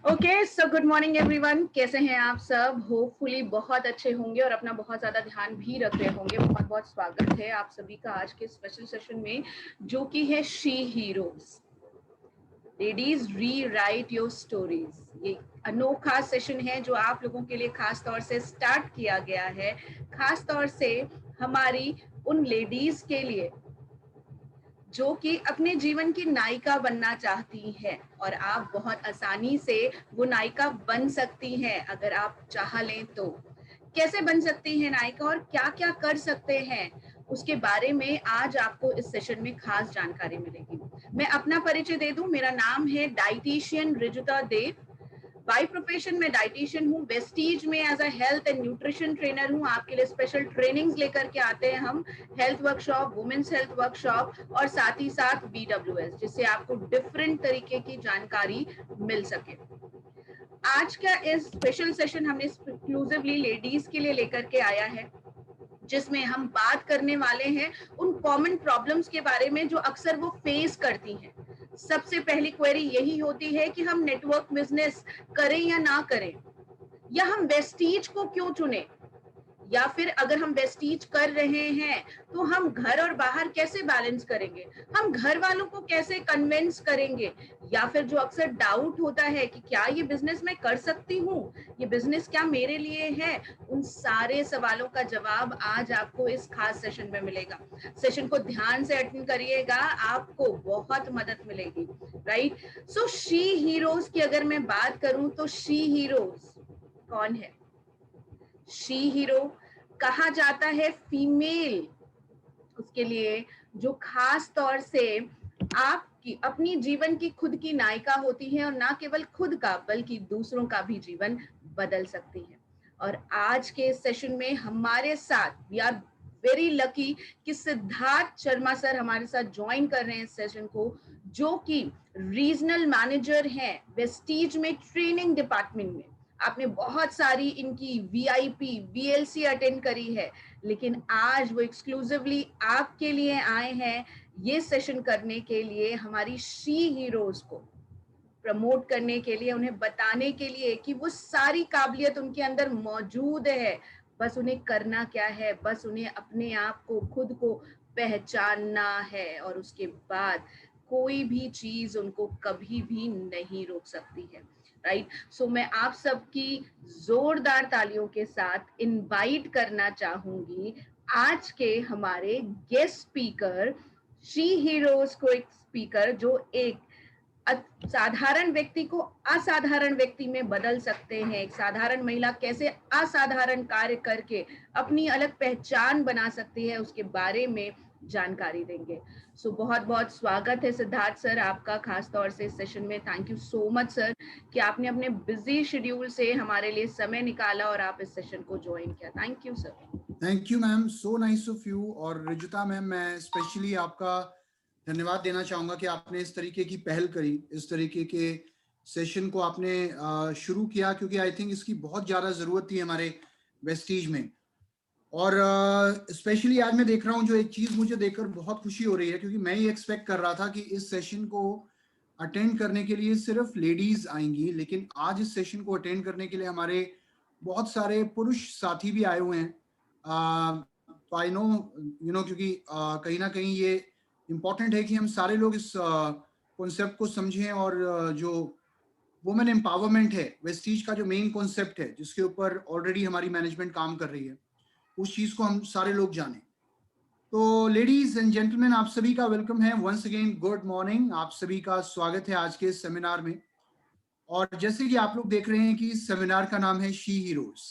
Okay, so good morning everyone. कैसे हैं आप सब? होपफुली बहुत अच्छे होंगे और अपना बहुत ज्यादा ध्यान भी रख रहे होंगे। बहुत बहुत स्वागत है आप सभी का आज के स्पेशल सेशन में, जो कि है शी हीरोज। लेडीज री राइट योर स्टोरीज। ये अनोखा सेशन है जो आप लोगों के लिए खास तौर से स्टार्ट किया गया है, खास तौर से हमारी उन लेडीज के लिए जो कि अपने जीवन की नायिका बनना चाहती हैं, और आप बहुत आसानी से वो नायिका बन सकती हैं अगर आप चाह लें तो। कैसे बन सकती हैं नायिका और क्या क्या कर सकते हैं, उसके बारे में आज आपको इस सेशन में खास जानकारी मिलेगी। मैं अपना परिचय दे दूं, मेरा नाम है dietitian Rijuta Dev. By profession में डाइटिशियन हूँ। वेस्टीज में as a health and nutrition trainer हूँ। आपके लिए स्पेशल ट्रेनिंग्स लेकर के आते हैं हम, health workshop, women's health workshop और साथ ही साथ BWS, जिससे आपको डिफरेंट तरीके की जानकारी मिल सके। आज का इस स्पेशल सेशन हमने एक्सक्लूसिवली लेडीज के लिए लेकर के आया है, जिसमें हम बात करने वाले हैं उन कॉमन प्रॉब्लम्स के बारे में जो अक्सर वो फेस करती हैं। सबसे पहली क्वेरी यही होती है कि हम नेटवर्क बिजनेस करें या ना करें, या हम वेस्टीज को क्यों चुने, या फिर अगर हम वेस्टीज कर रहे हैं तो हम घर और बाहर कैसे बैलेंस करेंगे, हम घर वालों को कैसे कन्विंस करेंगे, या फिर जो अक्सर डाउट होता है कि क्या ये बिजनेस मैं कर सकती हूँ, ये बिजनेस क्या मेरे लिए है। उन सारे सवालों का जवाब आज आपको इस खास सेशन में मिलेगा। सेशन को ध्यान से अटेंड करिएगा, आपको बहुत मदद मिलेगी। राइट। सो शी हीरोज की अगर मैं बात करूं तो शी हीरोज कौन है? शी हीरो कहा जाता है फीमेल उसके लिए जो खास तौर से आपकी अपनी जीवन की खुद की नायिका होती है, और ना केवल खुद का बल्कि दूसरों का भी जीवन बदल सकती है। और आज के सेशन में हमारे साथ वी आर वेरी लकी कि सिद्धार्थ शर्मा सर हमारे साथ ज्वाइन कर रहे हैं इस सेशन को, जो कि रीजनल मैनेजर हैं वेस्टीज में ट्रेनिंग डिपार्टमेंट में। आपने बहुत सारी इनकी VIP VLC अटेंड करी है, लेकिन आज वो एक्सक्लूसिवली आपके लिए आए हैं ये सेशन करने के लिए, हमारी शी हीरोज को प्रमोट करने के लिए, उन्हें बताने के लिए कि वो सारी काबिलियत उनके अंदर मौजूद है। बस उन्हें करना क्या है, बस उन्हें अपने आप को, खुद को पहचानना है, और उसके बाद कोई भी चीज उनको कभी भी नहीं रोक सकती है। राइट। सो मैं आप सबकी जोरदार तालियों के साथ इनवाइट करना चाहूंगी आज के हमारे गेस्ट स्पीकर, शी हीरोज को, एक स्पीकर जो एक साधारण व्यक्ति को असाधारण व्यक्ति में बदल सकते हैं। एक साधारण महिला कैसे असाधारण कार्य करके अपनी अलग पहचान बना सकती है, उसके बारे में जानकारी देंगे। सो बहुत बहुत स्वागत है सिद्धार्थ सर आपका, खास तौर से इस सेशन में। Thank you so much sir कि आपने अपने बिजी शेड्यूल से हमारे लिए समय निकाला और आप इस सेशन को ज्वाइन किया। Thank you sir. Thank you ma'am, so nice of you. और रिजुता मैम, मैं स्पेशली आपका धन्यवाद देना चाहूँगा कि आपने इस तरीके की पहल करी, इस तरीके के सेशन को आपने शुरू किया, क्योंकि आई थिंक इसकी बहुत ज़्यादा ज़रूरत थी हमारे वेस्टीज में। और स्पेशली आज मैं देख रहा हूँ, जो एक चीज़ मुझे देखकर बहुत खुशी हो रही है, क्योंकि मैं ये एक्सपेक्ट कर रहा था कि इस सेशन को अटेंड करने के लिए सिर्फ लेडीज आएंगी, लेकिन आज इस सेशन को अटेंड करने के लिए हमारे बहुत सारे पुरुष साथी भी आए हुए हैं। तो आई नो क्योंकि कहीं ना कहीं ये इम्पोर्टेंट है कि हम सारे लोग इस कॉन्सेप्ट को समझें, और जो वुमेन एम्पावरमेंट है, वेस्टीज का जो मेन कॉन्सेप्ट है, जिसके ऊपर ऑलरेडी हमारी मैनेजमेंट काम कर रही है, उस चीज को हम सारे लोग जानें। तो लेडीज एंड जेंटलमैन, आप सभी का वेलकम है। वंस अगेन गुड मॉर्निंग, आप सभी का स्वागत है आज के सेमिनार में। और जैसे कि आप लोग देख रहे हैं कि इस सेमिनार का नाम है शी हीरोज।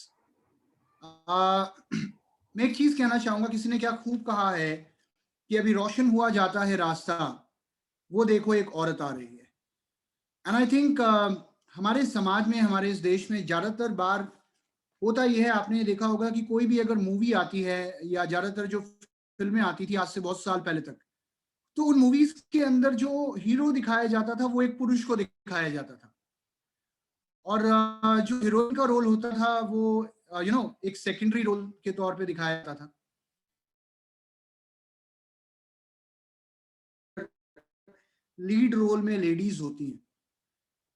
मैं एक चीज कहना चाहूंगा, किसी ने क्या खूब कहा है कि अभी रोशन हुआ जाता है रास्ता, वो देखो एक औरत आ रही है। एंड आई थिंक हमारे समाज में, हमारे इस देश में ज्यादातर बार होता यह है, आपने देखा होगा कि कोई भी अगर मूवी आती है, या ज्यादातर जो फिल्में आती थी आज से बहुत साल पहले तक, तो उन मूवीज के अंदर जो हीरो दिखाया जाता था वो एक पुरुष को दिखाया जाता था, और जो हीरोइन का रोल होता था वो एक सेकेंडरी रोल के तौर पे दिखाया जाता था। लीड रोल में लेडीज होती हैं।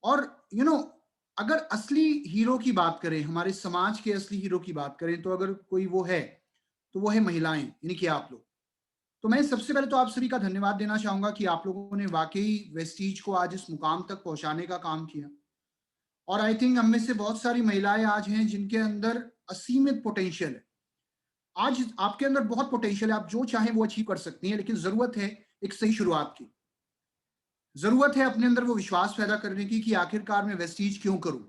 और अगर असली हीरो की बात करें, हमारे समाज के असली हीरो की बात करें, तो अगर कोई वो है तो वो है महिलाएं, यानी कि आप लोग। तो मैं सबसे पहले तो आप सभी का धन्यवाद देना चाहूंगा कि आप लोगों ने वाकई वेस्टीज को आज इस मुकाम तक पहुंचाने का काम किया। और आई थिंक हम में से बहुत सारी महिलाएं आज हैं जिनके अंदर असीमित पोटेंशियल है। आज आपके अंदर बहुत पोटेंशियल है, आप जो चाहें वो अचीव कर सकती हैं, लेकिन जरूरत है एक सही शुरुआत की। जरूरत है अपने अंदर वो विश्वास पैदा करने की कि आखिरकार मैं वेस्टीज क्यों करूं।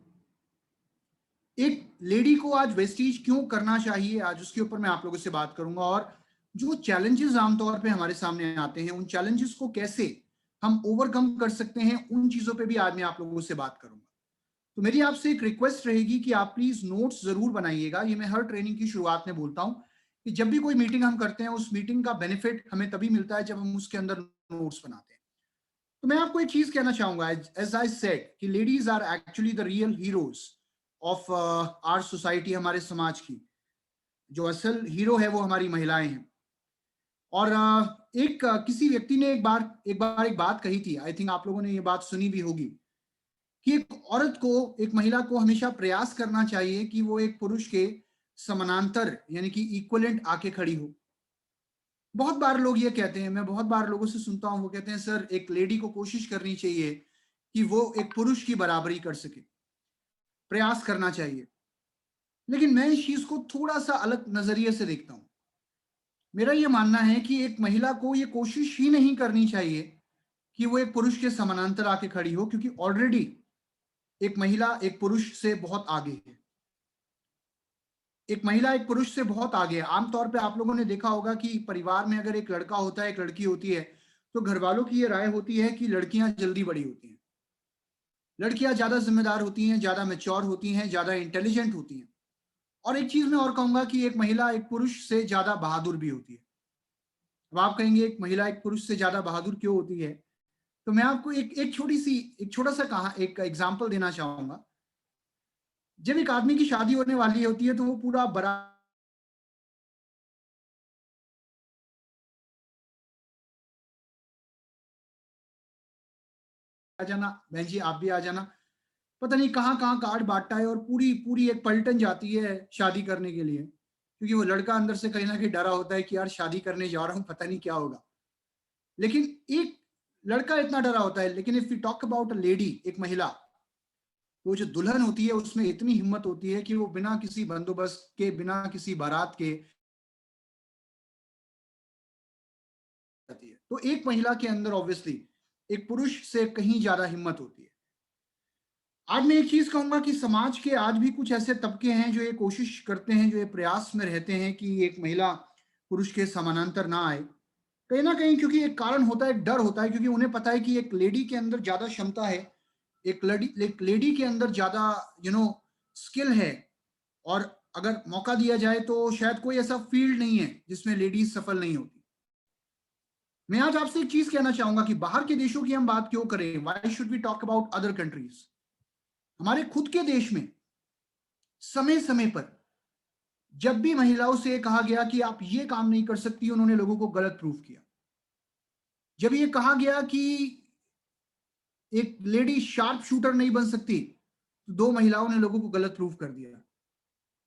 एक लेडी को आज वेस्टीज क्यों करना चाहिए, आज उसके ऊपर मैं आप लोगों से बात करूंगा। और जो चैलेंजेस आमतौर पे हमारे सामने आते हैं, उन चैलेंजेस को कैसे हम ओवरकम कर सकते हैं, उन चीजों पे भी आज मैं आप लोगों से बात करूंगा। तो मेरी आपसे एक रिक्वेस्ट रहेगी कि आप प्लीज नोट्स जरूर बनाइएगा। ये मैं हर ट्रेनिंग की शुरुआत में बोलता हूं कि जब भी कोई मीटिंग हम करते हैं, उस मीटिंग का बेनिफिट हमें तभी मिलता है जब हम उसके अंदर नोट्स बनाते हैं। तो मैं आपको एक चीज कहना चाहूंगा, एज आई सेड, कि ladies are actually the real heroes of our society. हमारे समाज की जो असल हीरो है वो हमारी महिलाएं हैं। और किसी व्यक्ति ने एक बात कही थी, आई थिंक आप लोगों ने ये बात सुनी भी होगी, कि एक औरत को, एक महिला को हमेशा प्रयास करना चाहिए कि वो एक पुरुष के समानांतर, यानी कि इक्वलेंट आके खड़ी हो। बहुत बार लोग ये कहते हैं, मैं बहुत बार लोगों से सुनता हूं, वो कहते हैं सर एक लेडी को कोशिश करनी चाहिए कि वो एक पुरुष की बराबरी कर सके, प्रयास करना चाहिए। लेकिन मैं इस चीज को थोड़ा सा अलग नजरिए से देखता हूं। मेरा ये मानना है कि एक महिला को ये कोशिश ही नहीं करनी चाहिए कि वो एक पुरुष के समानांतर आके खड़ी हो, क्योंकि ऑलरेडी एक महिला एक पुरुष से बहुत आगे है। एक महिला एक पुरुष से बहुत आगे है। आमतौर पे आप लोगों ने देखा होगा कि परिवार में अगर एक लड़का होता है, एक लड़की होती है, तो घर वालों की ये राय होती है कि लड़कियां जल्दी बड़ी होती हैं, लड़कियां ज्यादा जिम्मेदार होती हैं, ज्यादा मैच्योर होती हैं, ज्यादा इंटेलिजेंट होती हैं। और एक चीज मैं और कहूंगा कि एक महिला एक पुरुष से ज्यादा बहादुर भी होती है। अब आप कहेंगे एक महिला एक पुरुष से ज्यादा बहादुर क्यों होती है? तो मैं आपको एक छोटा सा कहा एक एग्जाम्पल देना चाहूंगा। जब एक आदमी की शादी होने वाली होती है, तो वो पूरा बड़ा आ जाना, बहन जी आप भी आ जाना, पता नहीं कहाँ कहाँ कार्ड बांटता है, और पूरी पूरी एक पलटन जाती है शादी करने के लिए, क्योंकि वो लड़का अंदर से कहीं ना कहीं डरा होता है कि यार शादी करने जा रहा हूँ, पता नहीं क्या होगा। लेकिन एक लड़का इतना डरा होता है, लेकिन if you talk about a lady, एक महिला, तो जो दुल्हन होती है उसमें इतनी हिम्मत होती है कि वो बिना किसी बंदोबस्त के, बिना किसी बारात के जाती है। तो एक महिला के अंदर ऑब्वियसली एक पुरुष से कहीं ज्यादा हिम्मत होती है। आज मैं एक चीज कहूंगा कि समाज के आज भी कुछ ऐसे तबके हैं जो ये कोशिश करते हैं, जो ये प्रयास में रहते हैं कि एक महिला पुरुष के समानांतर ना आए, कहीं ना कहीं क्योंकि एक कारण होता है, एक डर होता है, क्योंकि उन्हें पता है कि एक लेडी के अंदर ज्यादा क्षमता है, एक लेडी के अंदर ज्यादा स्किल है। और अगर मौका दिया जाए तो शायद कोई ऐसा फील्ड नहीं है जिसमें लेडीज सफल नहीं होती। मैं आज आपसे एक चीज कहना चाहूंगा कि बाहर के देशों की हम बात क्यों करें, why should we talk about other countries. हमारे खुद के देश में समय समय पर जब भी महिलाओं से कहा गया कि आप ये काम नहीं कर सकती, उन्होंने लोगों को गलत प्रूफ किया। जब ये कहा गया कि एक लेडी शार्प शूटर नहीं बन सकती, तो दो महिलाओं ने लोगों को गलत प्रूफ कर दिया।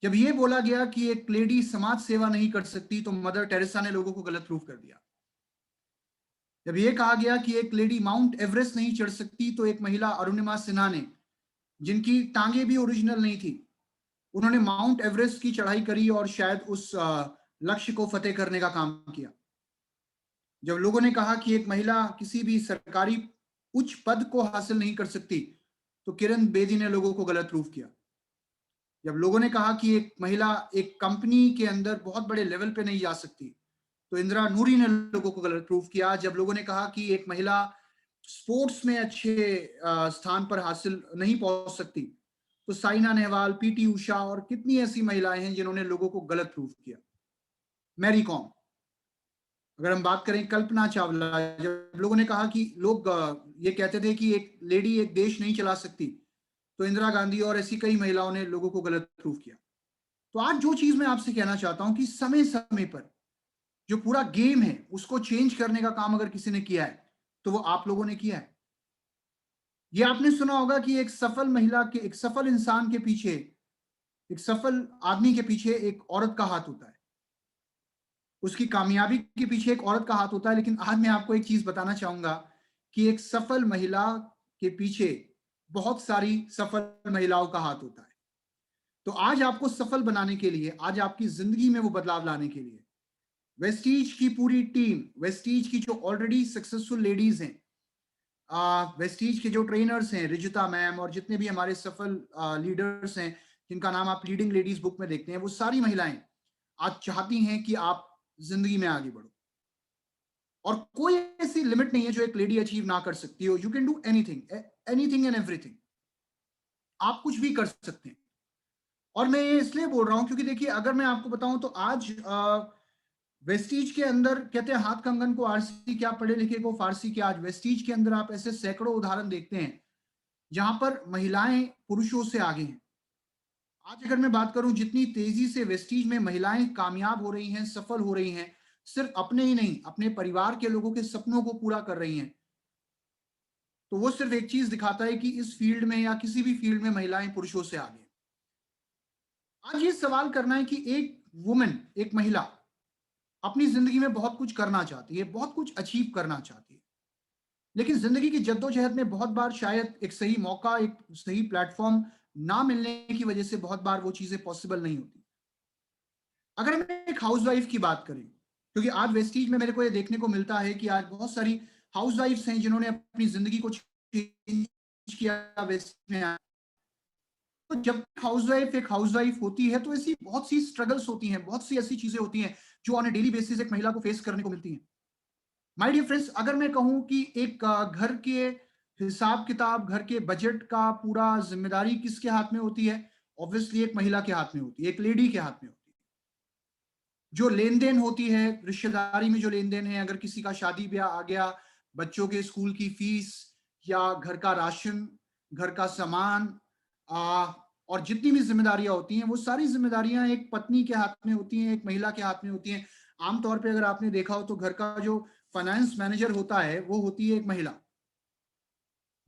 जब ये बोला गया कि एक लेडी समाज सेवा नहीं कर सकती, तो मदर टेरेसा ने लोगों को गलत प्रूफ कर दिया। जब ये कहा गया कि एक लेडी माउंट एवरेस्ट नहीं चढ़ सकती, तो एक महिला अरुणिमा सिन्हा ने, जिनकी टांगे भी ओरिजिनल नहीं थी, उन्होंने माउंट एवरेस्ट की चढ़ाई करी और शायद उस लक्ष्य को फतेह करने का काम किया। जब लोगों ने कहा कि एक महिला किसी भी सरकारी उच्च पद को हासिल नहीं कर सकती, तो किरण बेदी ने लोगों को गलत प्रूफ किया। जब लोगों ने कहा कि एक महिला एक कंपनी के अंदर बहुत बड़े लेवल पे नहीं जा सकती, तो इंदिरा नूरी ने लोगों को गलत प्रूफ किया। जब लोगों ने कहा कि एक महिला स्पोर्ट्स में अच्छे स्थान पर हासिल नहीं पहुंच सकती, तो साइना नेहवाल, पीटी उषा और कितनी ऐसी महिलाएं हैं जिन्होंने लोगों को गलत प्रूफ किया। मैरी कॉम, अगर हम बात करें कल्पना चावला, जब लोगों ने कहा कि लोग ये कहते थे कि एक लेडी एक देश नहीं चला सकती, तो इंदिरा गांधी और ऐसी कई महिलाओं ने लोगों को गलत प्रूफ किया। तो आज जो चीज मैं आपसे कहना चाहता हूं कि समय समय पर जो पूरा गेम है उसको चेंज करने का काम अगर किसी ने किया है, तो वो आप लोगों ने किया है। ये आपने सुना होगा कि एक सफल महिला के, एक सफल इंसान के पीछे, एक सफल आदमी के पीछे एक औरत का हाथ होता है, उसकी कामयाबी के पीछे एक औरत का हाथ होता है। लेकिन आज मैं आपको एक चीज बताना चाहूंगा कि एक सफल महिला के पीछे बहुत सारी सफल महिलाओं का हाथ होता है। तो आज आपको सफल बनाने के लिए, आज आपकी जिंदगी में वो बदलाव लाने के लिए वेस्टीज की पूरी टीम, वेस्टीज की जो ऑलरेडी सक्सेसफुल लेडीज हैं, वेस्टीज के जो ट्रेनर्स हैं, रिजिता मैम और जितने भी हमारे सफल लीडर्स हैं जिनका नाम आप लीडिंग लेडीज बुक में देखते हैं, वो सारी महिलाएं आज चाहती हैं कि आप जिंदगी में आगे बढ़ो। और कोई ऐसी लिमिट नहीं है जो एक लेडी अचीव ना कर सकती हो। You can do anything, anything and everything. आप कुछ भी कर सकते हैं। और मैं ये इसलिए बोल रहा हूं क्योंकि देखिए, अगर मैं आपको बताऊं तो आज वेस्टीज के अंदर कहते हैं हाथ कंगन को आरसी, क्या पढ़े लिखे को फारसी। क्या आज वेस्टीज के अंदर आप ऐसे सैकड़ों उदाहरण देखते हैं जहां पर महिलाएं पुरुषों से आगे हैं। आज अगर मैं बात करूं, जितनी तेजी से वेस्टीज में महिलाएं कामयाब हो रही हैं, सफल हो रही हैं, सिर्फ अपने ही नहीं, अपने परिवार के लोगों के सपनों को पूरा कर रही हैं, तो वो सिर्फ एक चीज दिखाता है कि इस फील्ड में या किसी भी फील्ड में महिलाएं पुरुषों से आगे हैं। आज ये सवाल करना है कि एक वुमेन, एक महिला अपनी जिंदगी में बहुत कुछ करना चाहती है, बहुत कुछ अचीव करना चाहती है, लेकिन जिंदगी की जद्दोजहद में बहुत बार शायद एक सही मौका, एक सही प्लेटफॉर्म ना मिलने की वजह से बहुत बार वो चीजें पॉसिबल नहीं होती। अगर हम एक हाउसवाइफ की बात करें, क्योंकि आज वेस्टीज में मेरे को ये देखने को मिलता है कि आज बहुत सारी हाउसवाइफ्स हैं जिन्होंने अपनी जिंदगी को चेंज किया वेस्ट में। तो जब हाउसवाइफ एक हाउसवाइफ होती है तो ऐसी बहुत सी स्ट्रगल्स होती हैं, बहुत सी ऐसी चीजें होती हैं जो ऑन ए डेली बेसिस एक महिला को फेस करने को मिलती हैं। माय डियर फ्रेंड्स, अगर मैं कहूं कि एक घर के हिसाब किताब, घर के बजट का पूरा जिम्मेदारी किसके हाथ में होती है, ऑब्वियसली एक महिला के हाथ में होती है, एक लेडी के हाथ में होती है। जो लेन देन होती है, रिश्तेदारी में जो लेन देन है, अगर किसी का शादी ब्याह आ गया, बच्चों के स्कूल की फीस या घर का राशन, घर का सामान, और जितनी भी जिम्मेदारियां होती हैं, वो सारी जिम्मेदारियां एक पत्नी के हाथ में होती हैं, एक महिला के हाथ में होती हैं। आमतौर पे अगर आपने देखा हो तो घर का जो फाइनेंस मैनेजर होता है वो होती है एक महिला।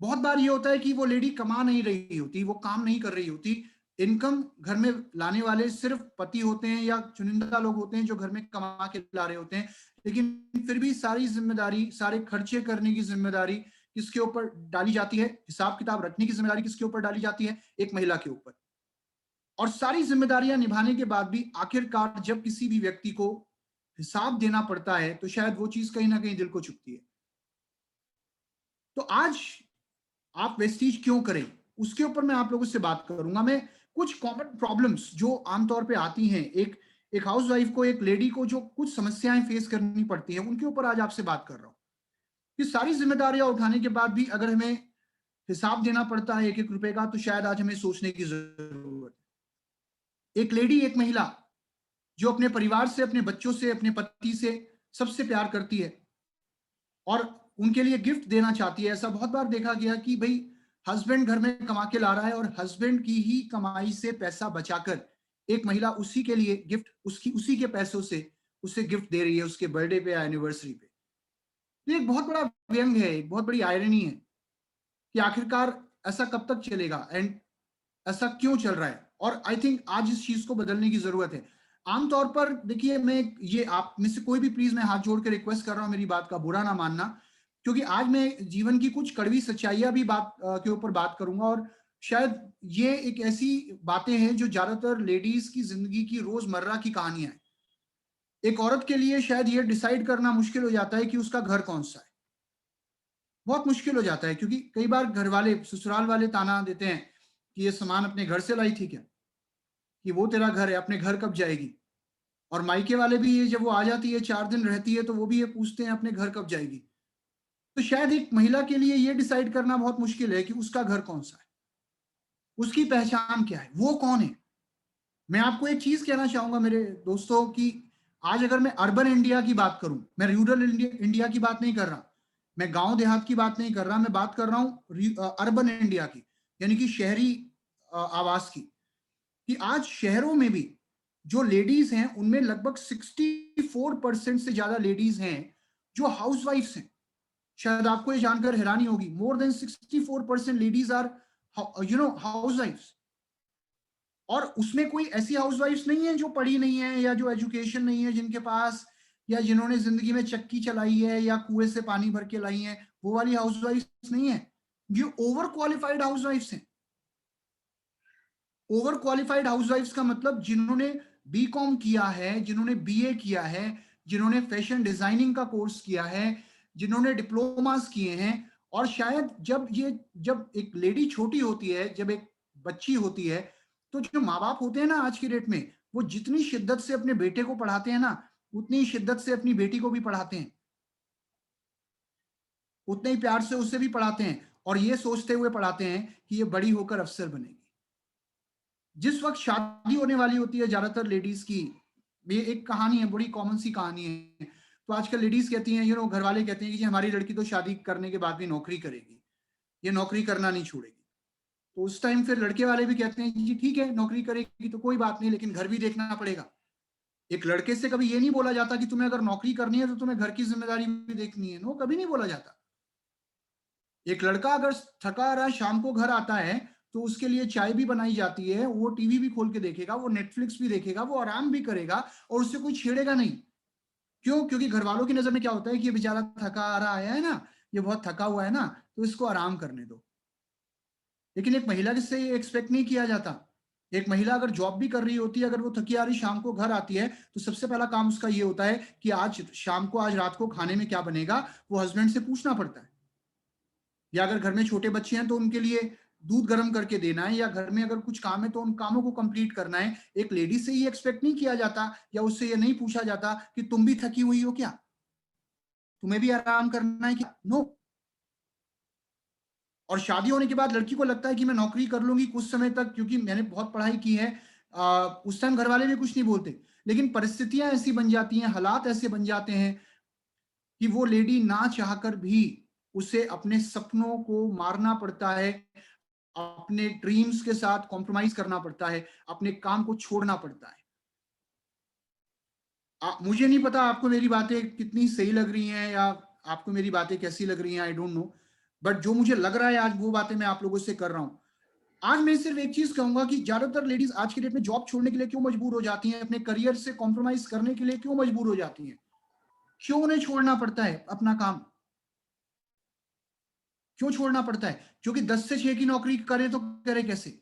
बहुत बार ये होता है कि वो लेडी कमा नहीं रही होती, वो काम नहीं कर रही होती, इनकम घर में लाने वाले सिर्फ पति होते हैं या चुनिंदा लोग होते हैं जो घर में कमा के ला रहे होते हैं, लेकिन फिर भी सारी जिम्मेदारी, सारे खर्चे करने की जिम्मेदारी किसके ऊपर डाली जाती है, हिसाब किताब रखने की जिम्मेदारी किसके ऊपर डाली जाती है, एक महिला के ऊपर। और सारी जिम्मेदारियां निभाने के बाद भी आखिरकार जब किसी भी व्यक्ति को हिसाब देना पड़ता है तो शायद वो चीज कहीं ना कहीं दिल को चुभती है। तो आज आप वेस्टीज क्यों करें, उसके ऊपर मैं आप लोगों से बात करूंगा। मैं कुछ कॉमन प्रॉब्लम्स जो आमतौर पे आती हैं एक हाउसवाइफ को, एक लेडी को, जो कुछ समस्याएं फेस करनी पड़ती हैं, उनके ऊपर आज आपसे बात कर रहा हूं कि सारी जिम्मेदारियां उठाने के बाद भी अगर हमें हिसाब देना पड़ता है एक एक रुपए का, तो शायद आज हमें सोचने की जरूरत है। एक लेडी, एक महिला जो अपने परिवार से, अपने बच्चों से, अपने पति से सबसे प्यार करती है और उनके लिए गिफ्ट देना चाहती है। ऐसा बहुत बार देखा गया कि भाई हस्बैंड घर में कमा के ला रहा है और हस्बैंड की ही कमाई से पैसा बचाकर एक महिला उसी के लिए गिफ्ट, उसी के पैसों से उसे गिफ्ट दे रही है उसके बर्थडे पे या एनिवर्सरी पे। तो एक बहुत बड़ा व्यंग है, एक बहुत बड़ी आयरनी है कि आखिरकार ऐसा कब तक चलेगा एंड ऐसा क्यों चल रहा है। और आई थिंक आज इस चीज को बदलने की जरूरत है। आमतौर पर देखिए, मैं ये आप में से कोई भी प्लीज मैं हाथ जोड़ के रिक्वेस्ट कर रहा हूं, मेरी बात का बुरा ना मानना, क्योंकि आज मैं जीवन की कुछ कड़वी सच्चाइयां भी बात के ऊपर बात करूंगा। और शायद ये एक ऐसी बातें हैं जो ज्यादातर लेडीज की जिंदगी की रोजमर्रा की कहानियां हैं। एक औरत के लिए शायद ये डिसाइड करना मुश्किल हो जाता है कि उसका घर कौन सा है, बहुत मुश्किल हो जाता है, क्योंकि कई बार घर वाले, ससुराल वाले ताना देते हैं कि ये सामान अपने घर से लाई थी क्या, कि वो तेरा घर है, अपने घर कब जाएगी। और मायके वाले भी ये, जब वो आ जाती है 4 दिन रहती है, तो वो भी ये पूछते हैं अपने घर कब जाएगी। तो शायद एक महिला के लिए ये डिसाइड करना बहुत मुश्किल है कि उसका घर कौन सा है, उसकी पहचान क्या है, वो कौन है। मैं आपको एक चीज कहना चाहूंगा मेरे दोस्तों कि आज अगर मैं अर्बन इंडिया की बात करूं, मैं रूरल इंडिया की बात नहीं कर रहा, मैं गांव देहात की बात नहीं कर रहा, मैं बात कर रहा हूं अर्बन इंडिया की, यानी कि शहरी आवास की। कि आज शहरों में भी जो लेडीज हैं उनमें लगभग 64% से ज्यादा लेडीज हैं जो हाउसवाइफ्स हैं। शायद आपको ये जानकर हैरानी होगी, मोर देन 64% लेडीज आर हाउसवाइफ्स। और उसमें कोई ऐसी हाउसवाइफ्स नहीं है जो पढ़ी नहीं है या जो एजुकेशन नहीं है जिनके पास, या जिन्होंने जिंदगी में चक्की चलाई है या कुएं से पानी भर के लाई है, वो वाली हाउसवाइफ्स नहीं है। ये ओवर क्वालिफाइड हाउसवाइफ्स हैं। ओवर क्वालिफाइड हाउसवाइफ्स का मतलब जिन्होंने बीकॉम किया है, जिन्होंने बीए किया है, जिन्होंने फैशन डिजाइनिंग का कोर्स किया है, जिन्होंने डिप्लोमास किए हैं। और शायद जब एक लेडी छोटी होती है, जब एक बच्ची होती है, तो जो माँ बाप होते हैं ना आज की डेट में, वो जितनी शिद्दत से अपने बेटे को पढ़ाते हैं ना, उतनी ही शिद्दत से अपनी बेटी को भी पढ़ाते हैं, उतने ही प्यार से उससे भी पढ़ाते हैं, और ये सोचते हुए पढ़ाते हैं कि ये बड़ी होकर अफसर बनेगी। जिस वक्त शादी होने वाली होती है ज्यादातर लेडीज की, ये एक कहानी है, बड़ी कॉमन सी कहानी है, तो आजकल लेडीज कहती हैं, घर वाले कहते हैं कि जी हमारी लड़की तो शादी करने के बाद भी नौकरी करेगी, ये नौकरी करना नहीं छोड़ेगी। तो उस टाइम फिर लड़के वाले भी कहते हैं जी ठीक है, नौकरी करेगी तो कोई बात नहीं, लेकिन घर भी देखना पड़ेगा। एक लड़के से कभी ये नहीं बोला जाता कि तुम्हें अगर नौकरी करनी है तो तुम्हें घर की जिम्मेदारी भी देखनी है, नो, कभी नहीं बोला जाता। एक लड़का अगर थका रहा शाम को घर आता है तो उसके लिए चाय भी बनाई जाती है, वो टीवी भी खोल के देखेगा, वो नेटफ्लिक्स भी देखेगा, वो आराम भी करेगा, और उससे कोई छेड़ेगा नहीं। क्यों? क्योंकि घर वालों की नजर में क्या होता है कि ये बेचारा थका आ रहा आया है ना, ये बहुत थका हुआ है ना, तो इसको आराम करने दो। लेकिन एक महिला से ये एक्सपेक्ट नहीं किया जाता। एक महिला अगर जॉब भी कर रही होती है, अगर वो थकी आ रही शाम को घर आती है, तो सबसे पहला काम उसका ये होता है कि आज शाम को, आज रात को खाने में क्या बनेगा, वो हस्बैंड से पूछना पड़ता है। या अगर घर में छोटे बच्चे हैं तो उनके लिए दूध गर्म करके देना है, या घर में अगर कुछ काम है तो उन कामों को कंप्लीट करना है। एक लेडी से ये एक्सपेक्ट नहीं किया जाता, या उससे ये नहीं पूछा जाता कि तुम भी थकी हुई हो क्या, तुम्हें भी आराम करना है क्या, नो। और शादी होने के बाद लड़की को लगता है कि मैं नौकरी कर लूंगी कुछ समय तक, क्योंकि मैंने बहुत पढ़ाई की है। उस टाइम घर वाले भी कुछ नहीं बोलते, लेकिन परिस्थितियां ऐसी बन जाती हैं, हालात ऐसे बन जाते हैं कि वो लेडी ना चाहकर भी उसे अपने सपनों को मारना पड़ता है, अपने ड्रीम्स के साथ कॉम्प्रोमाइज करना पड़ता है, अपने काम को छोड़ना पड़ता है। मुझे नहीं पता आपको मेरी बातें कितनी सही लग रही हैं या आपको मेरी बातें कैसी लग रही हैं, आई डोंट नो, बट जो मुझे लग रहा है आज वो बातें मैं आप लोगों से कर रहा हूं। आज मैं सिर्फ एक चीज कहूंगा कि ज्यादातर लेडीज आज की डेट में जॉब छोड़ने के लिए क्यों मजबूर हो जाती हैं, अपने करियर से कॉम्प्रोमाइज करने के लिए क्यों मजबूर हो जाती हैं, क्यों उन्हें छोड़ना पड़ता है अपना काम, क्यों छोड़ना पड़ता है? क्योंकि 10 से 6 की नौकरी करे तो करे कैसे?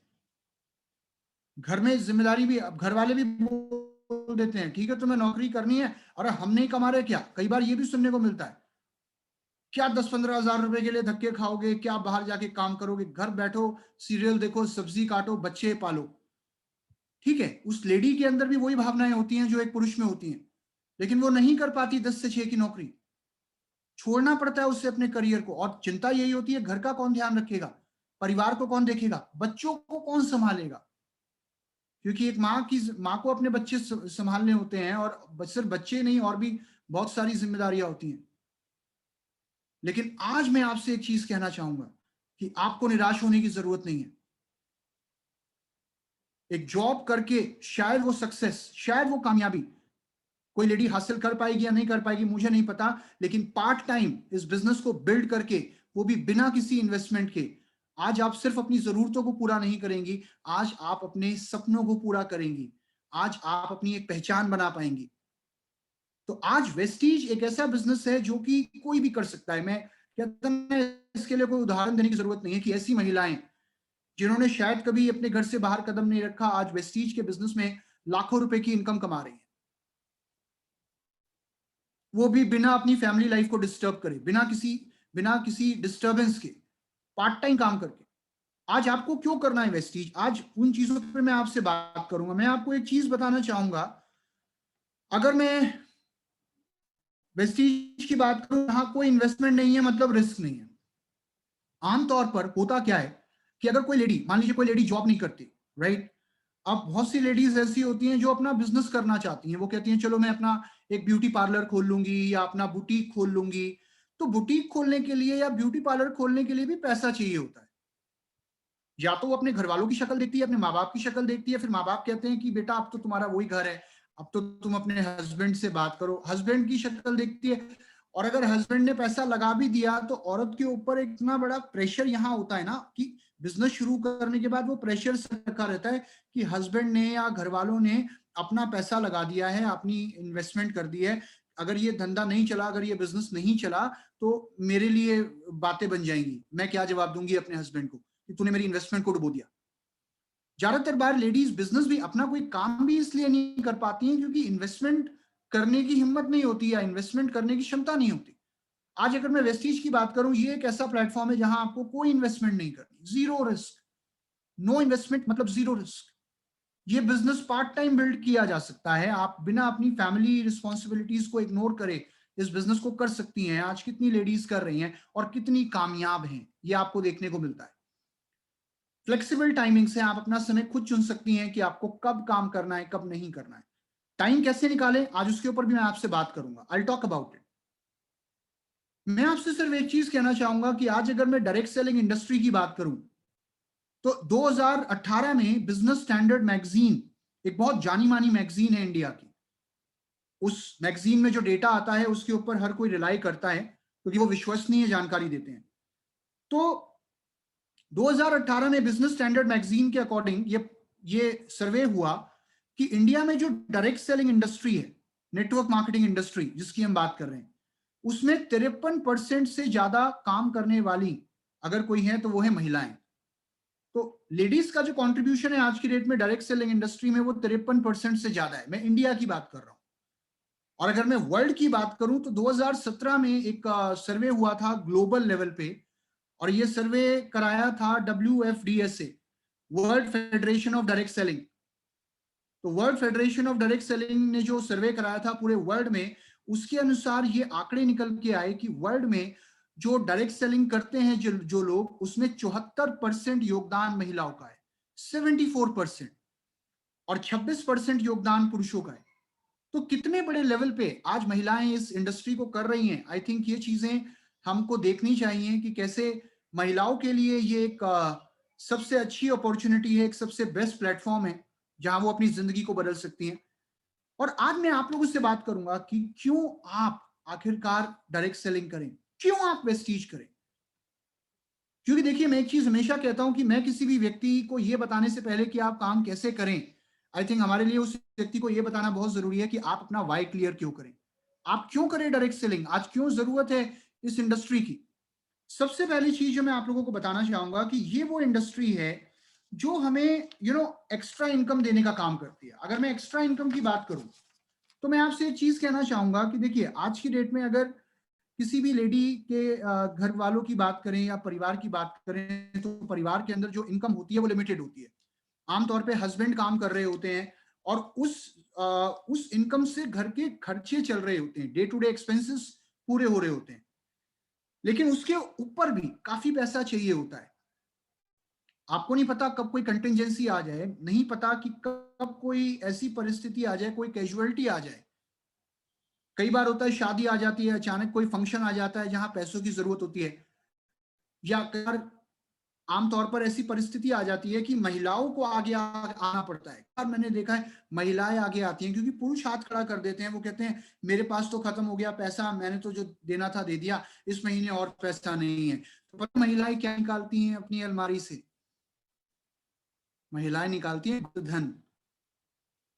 घर में जिम्मेदारी भी, अब घर वाले भी बोल देते हैं ठीक है तुम्हें नौकरी करनी है, और हम नहीं कमा रहे क्या? कई बार ये भी सुनने को मिलता है, क्या 10-15 हजार रुपए के लिए धक्के खाओगे, क्या बाहर जाके काम करोगे, घर बैठो, सीरियल देखो, सब्जी काटो, बच्चे पालो। ठीक है, उस लेडी के अंदर भी वही भावनाएं होती हैं जो एक पुरुष में होती हैं, लेकिन वो नहीं कर पाती 10 से 6 की नौकरी, छोड़ना पड़ता है उससे अपने करियर को। और चिंता यही होती है घर का कौन ध्यान रखेगा, परिवार को कौन देखेगा, बच्चों को कौन संभालेगा, क्योंकि एक माँ को अपने बच्चे संभालने होते हैं, और सिर्फ बच्चे नहीं और भी बहुत सारी जिम्मेदारियां होती हैं। लेकिन आज मैं आपसे एक चीज कहना चाहूंगा कि आपको निराश होने की जरूरत नहीं है। एक जॉब करके शायद वो सक्सेस, शायद वो कामयाबी कोई लेडी हासिल कर पाएगी या नहीं कर पाएगी मुझे नहीं पता, लेकिन पार्ट टाइम इस बिजनेस को बिल्ड करके, वो भी बिना किसी इन्वेस्टमेंट के, आज आप सिर्फ अपनी जरूरतों को पूरा नहीं करेंगी, आज आप अपने सपनों को पूरा करेंगी, आज आप अपनी एक पहचान बना पाएंगी। तो आज वेस्टीज एक ऐसा बिजनेस है जो कि कोई भी कर सकता है। मैं कहता हूं इसके लिए कोई उदाहरण देने की जरूरत नहीं है कि ऐसी महिलाएं जिन्होंने शायद कभी अपने घर से बाहर कदम नहीं रखा, आज वेस्टीज के बिजनेस में लाखों रुपए की इनकम कमा रही है, वो भी बिना अपनी फैमिली लाइफ को डिस्टर्ब करे, बिना किसी डिस्टरबेंस के, पार्ट टाइम काम करके। आज आपको क्यों करना है वेस्टीज, आज उन चीजों पे मैं आपसे बात करूंगा। मैं आपको एक चीज बताना चाहूंगा, अगर मैं वेस्टीज की बात करूं, यहां कोई इन्वेस्टमेंट नहीं है मतलब रिस्क नहीं है। आमतौर पर होता क्या है कि अगर कोई लेडी, मान लीजिए कोई लेडी जॉब नहीं करती, राइट, अब बहुत सी लेडीज ऐसी होती हैं जो अपना बिजनेस करना चाहती हैं, वो कहती हैं चलो मैं अपना एक ब्यूटी पार्लर खोल लूंगी या अपना बुटीक खोल लूंगी। तो बुटीक खोलने के लिए या ब्यूटी पार्लर खोलने के लिए भी पैसा चाहिए होता है। या तो वो अपने घर वालों की शक्ल देखती है, अपने माँ बाप की शक्ल देखती है, फिर माँ बाप कहते हैं कि बेटा अब तो तुम्हारा वही घर है, अब तो तुम अपने हस्बैंड से बात करो, हस्बैंड की शक्ल देखती है, और अगर हस्बैंड ने पैसा लगा भी दिया तो औरत के ऊपर एक इतना बड़ा प्रेशर यहाँ होता है ना कि बिजनेस शुरू करने के बाद वो प्रेशर से रखा रहता है कि हस्बैंड ने या घर वालों ने अपना पैसा लगा दिया है, अपनी इन्वेस्टमेंट कर दी है, अगर ये धंधा नहीं चला, अगर ये बिजनेस नहीं चला तो मेरे लिए बातें बन जाएंगी, मैं क्या जवाब दूंगी अपने हस्बैंड को कि तूने मेरी इन्वेस्टमेंट को डुबो दिया। ज्यादातर बार लेडीज बिजनेस भी, अपना कोई काम भी इसलिए नहीं कर पाती हैं क्योंकि इन्वेस्टमेंट करने की हिम्मत नहीं होती या इन्वेस्टमेंट करने की क्षमता नहीं होती। आज अगर मैं वेस्टीज की बात करूं, ये एक ऐसा प्लेटफॉर्म है जहां आपको कोई इन्वेस्टमेंट नहीं करनी, जीरो रिस्क। नो इन्वेस्टमेंट मतलब जीरो रिस्क। ये बिजनेस पार्ट टाइम बिल्ड किया जा सकता है, आप बिना अपनी फैमिली रिस्पॉन्सिबिलिटीज को इग्नोर करे इस बिजनेस को कर सकती हैं। आज कितनी लेडीज कर रही हैं और कितनी कामयाब हैं, ये आपको देखने को मिलता है। फ्लेक्सिबल टाइमिंग से आप अपना समय खुद चुन सकती हैं कि आपको कब काम करना है, कब नहीं करना है। टाइम कैसे निकालें, आज उसके ऊपर भी मैं आपसे बात करूंगा। I talk about it. मैं आपसे सिर्फ एक चीज कहना चाहूंगा कि आज अगर मैं डायरेक्ट सेलिंग इंडस्ट्री की बात करूं तो 2018 में बिजनेस स्टैंडर्ड मैगजीन, एक बहुत जानी मानी मैगजीन है इंडिया की, उस मैगजीन में जो डेटा आता है उसके ऊपर हर कोई रिलाई करता है क्योंकि वो विश्वसनीय जानकारी देते हैं। तो 2018 में बिजनेस स्टैंडर्ड मैगजीन के अकॉर्डिंग ये सर्वे हुआ कि इंडिया में जो डायरेक्ट सेलिंग इंडस्ट्री है, नेटवर्क मार्केटिंग इंडस्ट्री जिसकी हम बात कर रहे हैं, उसमें 53% से ज्यादा काम करने वाली अगर कोई है तो वो है महिलाएं। तो लेडीज का जो कंट्रीब्यूशन है आज की डेट में डायरेक्ट सेलिंग इंडस्ट्री में वो 53% से ज्यादा है। मैं इंडिया की बात कर रहा हूं। और अगर मैं वर्ल्ड की बात करूं तो 2017 में एक सर्वे हुआ था ग्लोबल लेवल पे, और ये सर्वे कराया था WFDSA, world federation of direct selling. तो world federation of direct selling ने जो सर्वे कराया था पूरे वर्ल्ड में, उसके अनुसार ये आंकड़े निकल के आए कि वर्ल्ड में जो डायरेक्ट सेलिंग करते हैं जो लोग, उसमें 74% योगदान महिलाओं का है, 74%, और 26% योगदान पुरुषों का है। तो कितने बड़े लेवल पे आज महिलाएं इस इंडस्ट्री को कर रही हैं। आई थिंक ये चीजें हमको देखनी चाहिए कि कैसे महिलाओं के लिए ये एक सबसे अच्छी अपॉर्चुनिटी है, एक सबसे बेस्ट प्लेटफॉर्म है जहां वो अपनी जिंदगी को बदल सकती हैं। और आज मैं आप लोगों से बात करूंगा कि क्यों आप आखिरकार डायरेक्ट सेलिंग करें, क्यों आप वेस्टीज करें। क्योंकि देखिए, मैं एक चीज हमेशा कहता हूं कि मैं किसी भी व्यक्ति को यह बताने से पहले कि आप काम कैसे करें, आई थिंक हमारे लिए उस व्यक्ति को यह बताना बहुत जरूरी है कि आप अपना वाई क्लियर क्यों करें, आप क्यों करें डायरेक्ट सेलिंग, आज क्यों जरूरत है इस इंडस्ट्री की। सबसे पहली चीज जो मैं आप लोगों को बताना चाहूंगा कि ये वो इंडस्ट्री है जो हमें एक्स्ट्रा इनकम देने का काम करती है। अगर मैं एक्स्ट्रा इनकम की बात करूं तो मैं आपसे एक चीज कहना चाहूंगा कि देखिए, आज की डेट में अगर किसी भी लेडी के घर वालों की बात करें या परिवार की बात करें तो परिवार के अंदर जो इनकम होती है वो लिमिटेड होती है। आमतौर पे हस्बैंड काम कर रहे होते हैं और उस इनकम से घर के खर्चे चल रहे होते हैं, डे टू डे एक्सपेंसेस पूरे हो रहे होते हैं। लेकिन उसके ऊपर भी काफी पैसा चाहिए होता है। आपको नहीं पता कब कोई कंटिजेंसी आ जाए, नहीं पता कि कब कोई ऐसी परिस्थिति आ जाए, कोई कैजुअलिटी आ जाए। कई बार होता है शादी आ जाती है, अचानक कोई फंक्शन आ जाता है जहां पैसों की जरूरत होती है, या कई बार आमतौर पर ऐसी परिस्थिति आ जाती है कि महिलाओं को आगे आना पड़ता है। और मैंने देखा है महिलाएं आगे आती हैं क्योंकि पुरुष हाथ खड़ा कर देते हैं, वो कहते हैं मेरे पास तो खत्म हो गया पैसा, मैंने तो जो देना था दे दिया, इस महीने और पैसा नहीं है। तो पर महिलाएं क्या निकालती हैं अपनी अलमारी से, महिलाएं निकालती हैं गुप्त धन।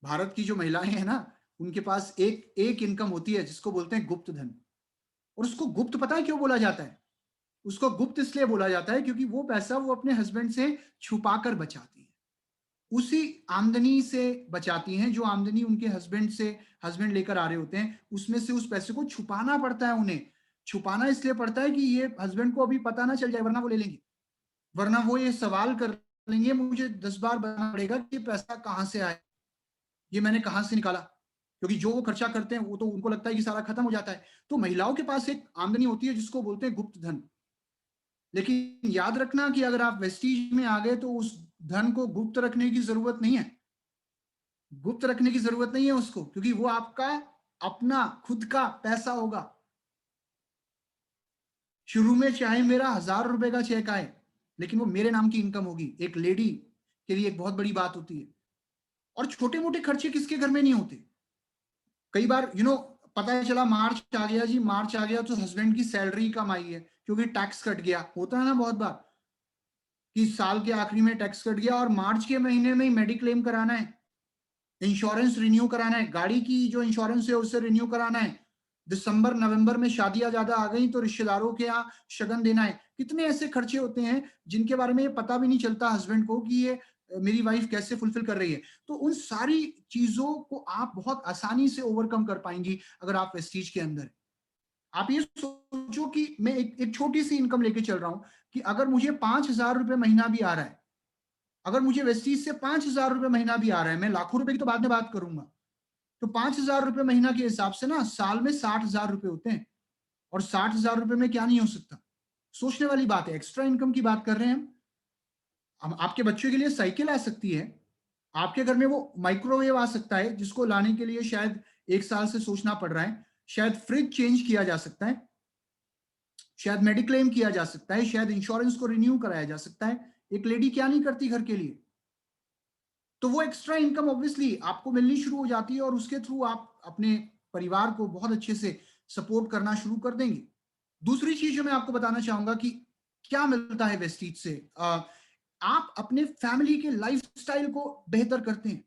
भारत की जो महिलाएं हैं ना, उनके पास एक इनकम होती है जिसको बोलते हैं गुप्त धन। और उसको गुप्त पता है क्यों बोला जाता है? उसको गुप्त इसलिए बोला जाता है क्योंकि वो पैसा वो अपने हस्बैंड से छुपा कर बचाती है, उसी आमदनी से बचाती हैं जो आमदनी उनके हस्बैंड लेकर आ रहे होते हैं, उसमें से उस पैसे को छुपाना पड़ता है उन्हें। छुपाना इसलिए पड़ता है कि ये हस्बैंड को अभी पता ना चल जाए, वरना वो ले लेंगे, वरना वो ये सवाल कर लेंगे, मुझे 10 बार बताना पड़ेगा कि पैसा कहां से आया, ये मैंने कहां से निकाला, क्योंकि जो वो खर्चा करते हैं वो तो उनको लगता है कि सारा खत्म हो जाता है। तो महिलाओं के पास एक आमदनी होती है जिसको बोलते हैं गुप्त धन। लेकिन याद रखना कि अगर आप वेस्टीज में आ गए तो उस धन को गुप्त रखने की जरूरत नहीं है, गुप्त रखने की जरूरत नहीं है उसको, क्योंकि वो आपका अपना खुद का पैसा होगा। शुरू में चाहे मेरा 1000 रुपए का चेक आए, लेकिन वो मेरे नाम की इनकम होगी। एक लेडी के लिए एक बहुत बड़ी बात होती है। और छोटे मोटे खर्चे किसके घर में नहीं होते। कई बार पता चला मार्च आ गया जी, मार्च आ गया तो हस्बैंड की सैलरी कम आई है क्योंकि टैक्स कट गया। होता है ना बहुत बार कि साल के आखिरी में टैक्स कट गया और मार्च के महीने में ही मेडिक्लेम कराना है, इंश्योरेंस रिन्यू कराना है, गाड़ी की जो इंश्योरेंस है उसे रिन्यू कराना है, दिसंबर नवंबर में शादियां ज्यादा आ गई तो रिश्तेदारों के यहाँ शगन देना है। कितने ऐसे खर्चे होते हैं जिनके बारे में ये पता भी नहीं चलता हस्बैंड को कि ये मेरी वाइफ कैसे फुलफिल कर रही है। तो उन सारी चीजों को आप बहुत आसानी से ओवरकम कर पाएंगी अगर आप वेस्टीज के अंदर। आप ये सोचो कि मैं एक छोटी सी इनकम लेके चल रहा हूं कि अगर मुझे 5,000 रुपए महीना भी आ रहा है, अगर मुझे वेस्टीज से 5,000 रुपए महीना भी आ रहा है, मैं लाखों रुपए की तो बाद में बात करूंगा, तो 5,000 रुपए महीना के हिसाब से ना साल में 60,000 रुपए होते हैं। और 60,000 रुपए में क्या नहीं हो सकता, सोचने वाली बात है। एक्स्ट्रा इनकम की बात कर रहे हैं हम आपके बच्चों के लिए साइकिल आ सकती है, आपके घर में वो माइक्रोवेव आ सकता है जिसको लाने के लिए शायद 1 साल से सोचना पड़ रहा है, शायद फ्रिज चेंज किया जा सकता है, शायद मेडिक्लेम किया जा सकता है, शायद इंश्योरेंस को रिन्यू कराया जा सकता है। एक लेडी क्या नहीं करती घर के लिए। तो वो एक्स्ट्रा इनकम ऑब्वियसली आपको मिलनी शुरू हो जाती है और उसके थ्रू आप अपने परिवार को बहुत अच्छे से सपोर्ट करना शुरू कर देंगे। दूसरी चीज जो मैं आपको बताना चाहूंगा कि क्या मिलता है वेस्टीज से, आप अपने फैमिली के लाइफस्टाइल को बेहतर करते हैं।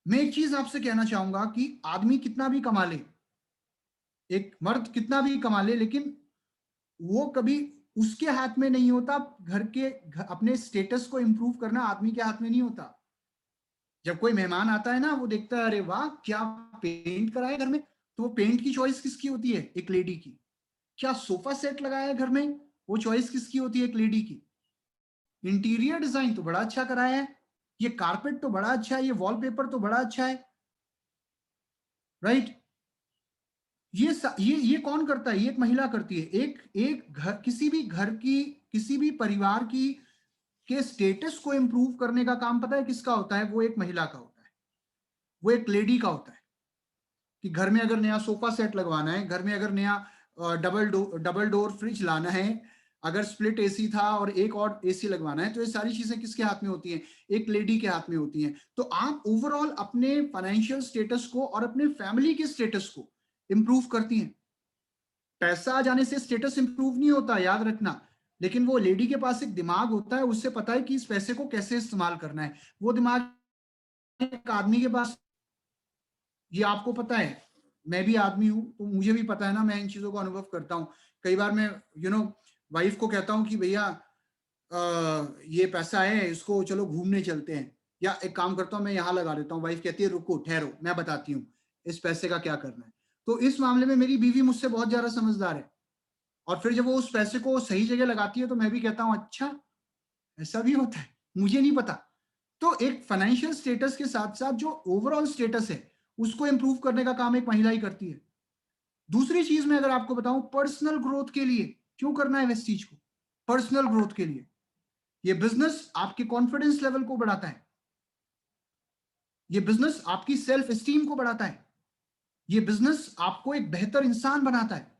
मैं एक चीज आपसे कहना चाहूंगा कि आदमी कितना भी कमा ले, एक मर्द कितना भी कमा ले, लेकिन वो कभी उसके हाथ में नहीं होता। अपने स्टेटस को इंप्रूव करना आदमी के हाथ में नहीं होता। जब कोई मेहमान आता है ना, वो देखता है अरे वाह क्या पेंट करा है घर में, तो वो पेंट की चॉइस किसकी होती है, एक लेडी की। क्या सोफा सेट लगाया है घर में, वो चॉइस किसकी होती है, एक लेडी की। इंटीरियर डिजाइन तो बड़ा अच्छा कराया है, ये कारपेट तो बड़ा अच्छा है, ये वॉलपेपर तो बड़ा अच्छा है, राइट। ये कौन करता है, ये एक महिला करती है। एक एक घर, किसी भी घर की, किसी भी परिवार की के स्टेटस को इंप्रूव करने का काम पता है किसका होता है, वो एक महिला का होता है, वो एक लेडी का होता है। कि घर में अगर नया सोफा सेट लगवाना है, घर में अगर नया डबल डोर फ्रिज लाना है, अगर स्प्लिट एसी था और एक और एसी लगवाना है, तो ये सारी चीजें किसके हाथ में होती हैं, एक लेडी के हाथ में होती हैं। तो आप ओवरऑल अपने फाइनेंशियल स्टेटस को और अपने फैमिली के स्टेटस को इंप्रूव करती हैं। पैसा आ जाने से स्टेटस इंप्रूव नहीं होता, याद रखना। लेकिन वो लेडी के पास एक दिमाग होता है, उससे पता है कि इस पैसे को कैसे इस्तेमाल करना है। वो दिमाग एक आदमी के पास, ये आपको पता है, मैं भी आदमी हूं तो मुझे भी पता है ना, मैं इन चीजों को अनुभव करता हूँ। कई बार मैं वाइफ को कहता हूँ कि भैया ये पैसा है, इसको चलो घूमने चलते हैं, या एक काम करता हूँ मैं यहाँ लगा देता हूँ। वाइफ कहती है रुको ठहरो मैं बताती हूँ इस पैसे का क्या करना है। तो इस मामले में मेरी बीवी मुझसे बहुत ज्यादा समझदार है, और फिर जब वो उस पैसे को सही जगह लगाती है तो मैं भी कहता हूँ अच्छा ऐसा भी होता है, मुझे नहीं पता। तो एक फाइनेंशियल स्टेटस के साथ साथ जो ओवरऑल स्टेटस है उसको इंप्रूव करने का काम एक महिला ही करती है। दूसरी चीज मैं अगर आपको बताऊं, पर्सनल ग्रोथ के लिए क्यों करना है इस चीज को, पर्सनल ग्रोथ के लिए। ये बिजनेस आपके कॉन्फिडेंस लेवल को बढ़ाता है, ये बिजनेस आपकी सेल्फ एस्टीम को बढ़ाता है, ये बिजनेस आपको एक बेहतर इंसान बनाता है।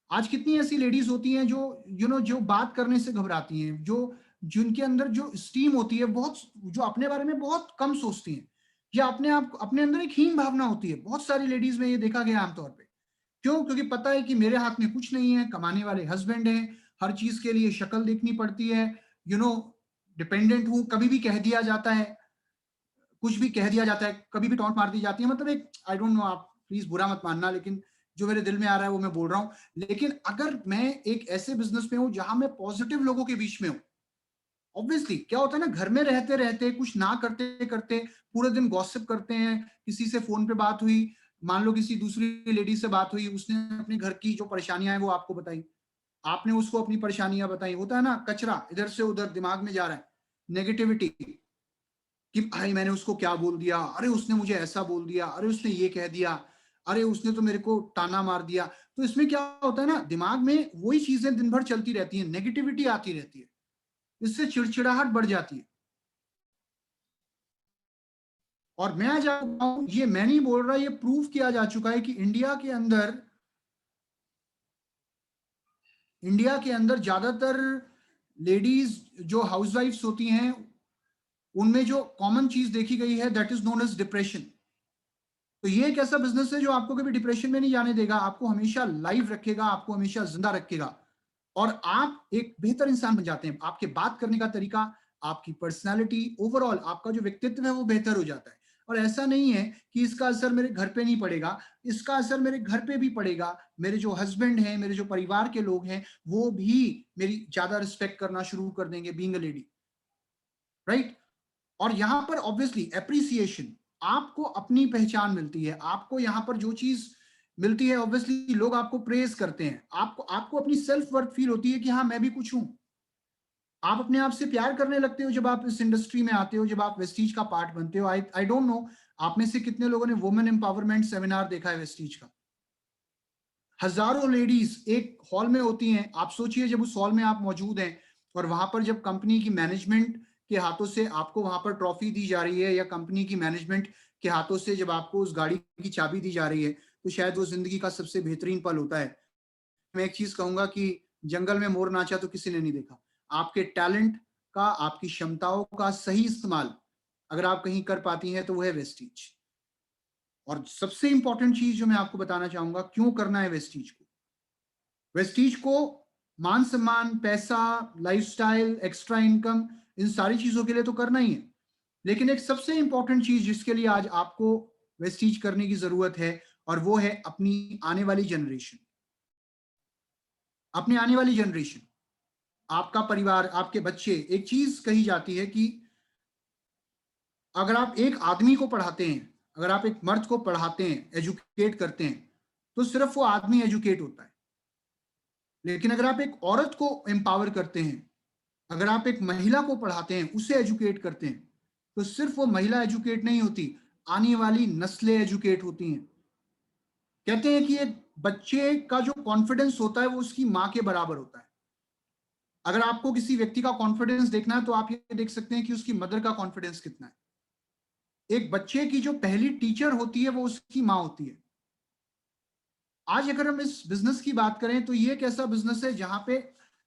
आज कितनी ऐसी लेडीज होती हैं जो जो बात करने से घबराती हैं, जो जिनके अंदर जो स्टीम होती है बहुत, जो अपने बारे में बहुत कम सोचती हैं, या अपने अंदर एक हीन भावना होती है। बहुत सारी लेडीज में ये देखा गया आमतौर पे। क्यों? क्योंकि पता है कि मेरे हाथ में कुछ नहीं है, कमाने वाले हस्बैंड हैं, हर चीज के लिए शक्ल देखनी पड़ती है, यू नो डिपेंडेंट हूं, कभी भी कह दिया जाता है, कुछ भी कह दिया जाता है, कभी भी टॉन्ट मार दी जाती है। मतलब एक, आई डोंट नो, आप प्लीज बुरा मत मानना, लेकिन जो मेरे दिल में आ रहा है वो मैं बोल रहा हूं। लेकिन अगर मैं एक ऐसे बिजनेस में हूं जहां मैं पॉजिटिव लोगों के बीच में हूं, ऑब्वियसली क्या होता है ना, घर में रहते रहते कुछ ना करते करते पूरे दिन गॉसिप करते हैं, किसी से फोन पे बात हुई, मान लो किसी दूसरी लेडी से बात हुई, उसने अपने घर की जो परेशानियां हैं वो आपको बताई, आपने उसको अपनी परेशानियां बताई, होता है ना कचरा इधर से उधर दिमाग में जा रहा है, नेगेटिविटी, कि भाई मैंने उसको क्या बोल दिया, अरे उसने मुझे ऐसा बोल दिया, अरे उसने ये कह दिया, अरे उसने तो मेरे को ताना मार दिया। तो इसमें क्या होता है ना, दिमाग में वही चीजें दिन भर चलती रहती हैं, नेगेटिविटी आती रहती है, इससे चिड़चिड़ाहट बढ़ जाती है। और मैं आज आपको, ये मैं नहीं बोल रहा, ये प्रूव किया जा चुका है कि इंडिया के अंदर ज्यादातर लेडीज जो हाउसवाइफ्स होती हैं, उनमें जो कॉमन चीज देखी गई है that is known as depression. तो ये एक ऐसा बिजनेस है जो आपको कभी डिप्रेशन में नहीं जाने देगा, आपको हमेशा लाइव रखेगा, आपको हमेशा जिंदा रखेगा, और आप एक बेहतर इंसान बन जाते हैं। आपके बात करने का तरीका, आपकी पर्सनालिटी, ओवरऑल आपका जो व्यक्तित्व है वो बेहतर हो जाता है। और ऐसा नहीं है कि इसका असर मेरे घर पे नहीं पड़ेगा, इसका असर मेरे घर पे भी पड़ेगा। मेरे जो हस्बैंड हैं, मेरे जो परिवार के लोग हैं, वो भी मेरी ज्यादा रिस्पेक्ट करना शुरू कर देंगे, बीइंग अ लेडी, राइट। और यहाँ पर ऑब्वियसली एप्रिसिएशन, आपको अपनी पहचान मिलती है, आपको यहाँ पर जो चीज मिलती है, ऑब्वियसली लोग आपको प्रेज करते हैं, आपको आपको अपनी सेल्फ वर्थ फील होती है कि हाँ मैं भी कुछ हूं। आप अपने आप से प्यार करने लगते हो जब आप इस इंडस्ट्री में आते हो, जब आप वेस्टीज का पार्ट बनते हो। आई आई डोंट नो आप में से कितने लोगों ने वुमेन एम्पावरमेंट सेमिनार देखा है वेस्टीज का। हजारों लेडीज एक हॉल में होती हैं। आप सोचिए जब उस हॉल में आप मौजूद हैं और वहां पर जब कंपनी की मैनेजमेंट के हाथों से आपको वहां पर ट्रॉफी दी जा रही है, या कंपनी की मैनेजमेंट के हाथों से जब आपको उस गाड़ी की चाबी दी जा रही है, तो शायद वो जिंदगी का सबसे बेहतरीन पल होता है। मैं एक चीज कहूंगा कि जंगल में मोर नाचा तो किसी ने नहीं देखा। आपके टैलेंट का, आपकी क्षमताओं का सही इस्तेमाल अगर आप कहीं कर पाती हैं तो वो है वेस्टीज। और सबसे इंपॉर्टेंट चीज जो मैं आपको बताना चाहूंगा, क्यों करना है वेस्टीज को। वेस्टीज को मान सम्मान, पैसा, लाइफस्टाइल, एक्स्ट्रा इनकम, इन सारी चीजों के लिए तो करना ही है, लेकिन एक सबसे इंपॉर्टेंट चीज जिसके लिए आज आपको वेस्टीज करने की जरूरत है, और वो है अपनी आने वाली जनरेशन। अपनी आने वाली जनरेशन, आपका परिवार, आपके बच्चे। एक चीज कही जाती है कि अगर आप एक आदमी को पढ़ाते हैं, अगर आप एक मर्द को पढ़ाते हैं, एजुकेट करते हैं, तो सिर्फ वो आदमी एजुकेट होता है। लेकिन अगर आप एक औरत को एम्पावर करते हैं, अगर आप एक महिला को पढ़ाते हैं, उसे एजुकेट करते हैं, तो सिर्फ वो महिला एजुकेट नहीं होती, आने वाली नस्लें एजुकेट होती हैं। कहते हैं कि एक बच्चे का जो कॉन्फिडेंस होता है वो उसकी माँ के बराबर होता है। अगर आपको किसी व्यक्ति का कॉन्फिडेंस देखना है तो आप ये देख सकते हैं कि उसकी मदर का कॉन्फिडेंस कितना है। एक बच्चे की जो पहली टीचर होती है वो उसकी माँ होती है। आज अगर हम इस बिजनेस की बात करें तो ये एक ऐसा बिजनेस है जहां पे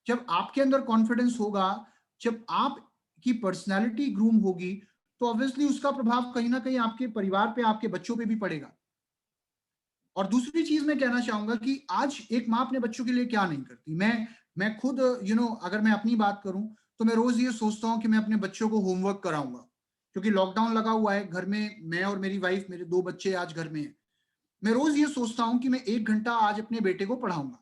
जब आपके अंदर कॉन्फिडेंस होगा, जब आपकी पर्सनैलिटी ग्रूम होगी, तो ऑब्वियसली उसका प्रभाव कहीं ना कहीं आपके परिवार पे, आपके बच्चों पे भी पड़ेगा। और दूसरी चीज मैं कहना चाहूंगा कि आज एक माँ अपने बच्चों के लिए क्या नहीं करती। मैं खुद अगर मैं अपनी बात करूं तो मैं रोज ये सोचता हूं कि मैं अपने बच्चों को होमवर्क कराऊंगा, क्योंकि लॉकडाउन लगा हुआ है घर में। मैं और मेरी वाइफ, मेरे 2 बच्चे आज घर में हैं। मैं रोज ये सोचता हूं कि मैं 1 घंटा आज अपने बेटे को पढ़ाऊंगा,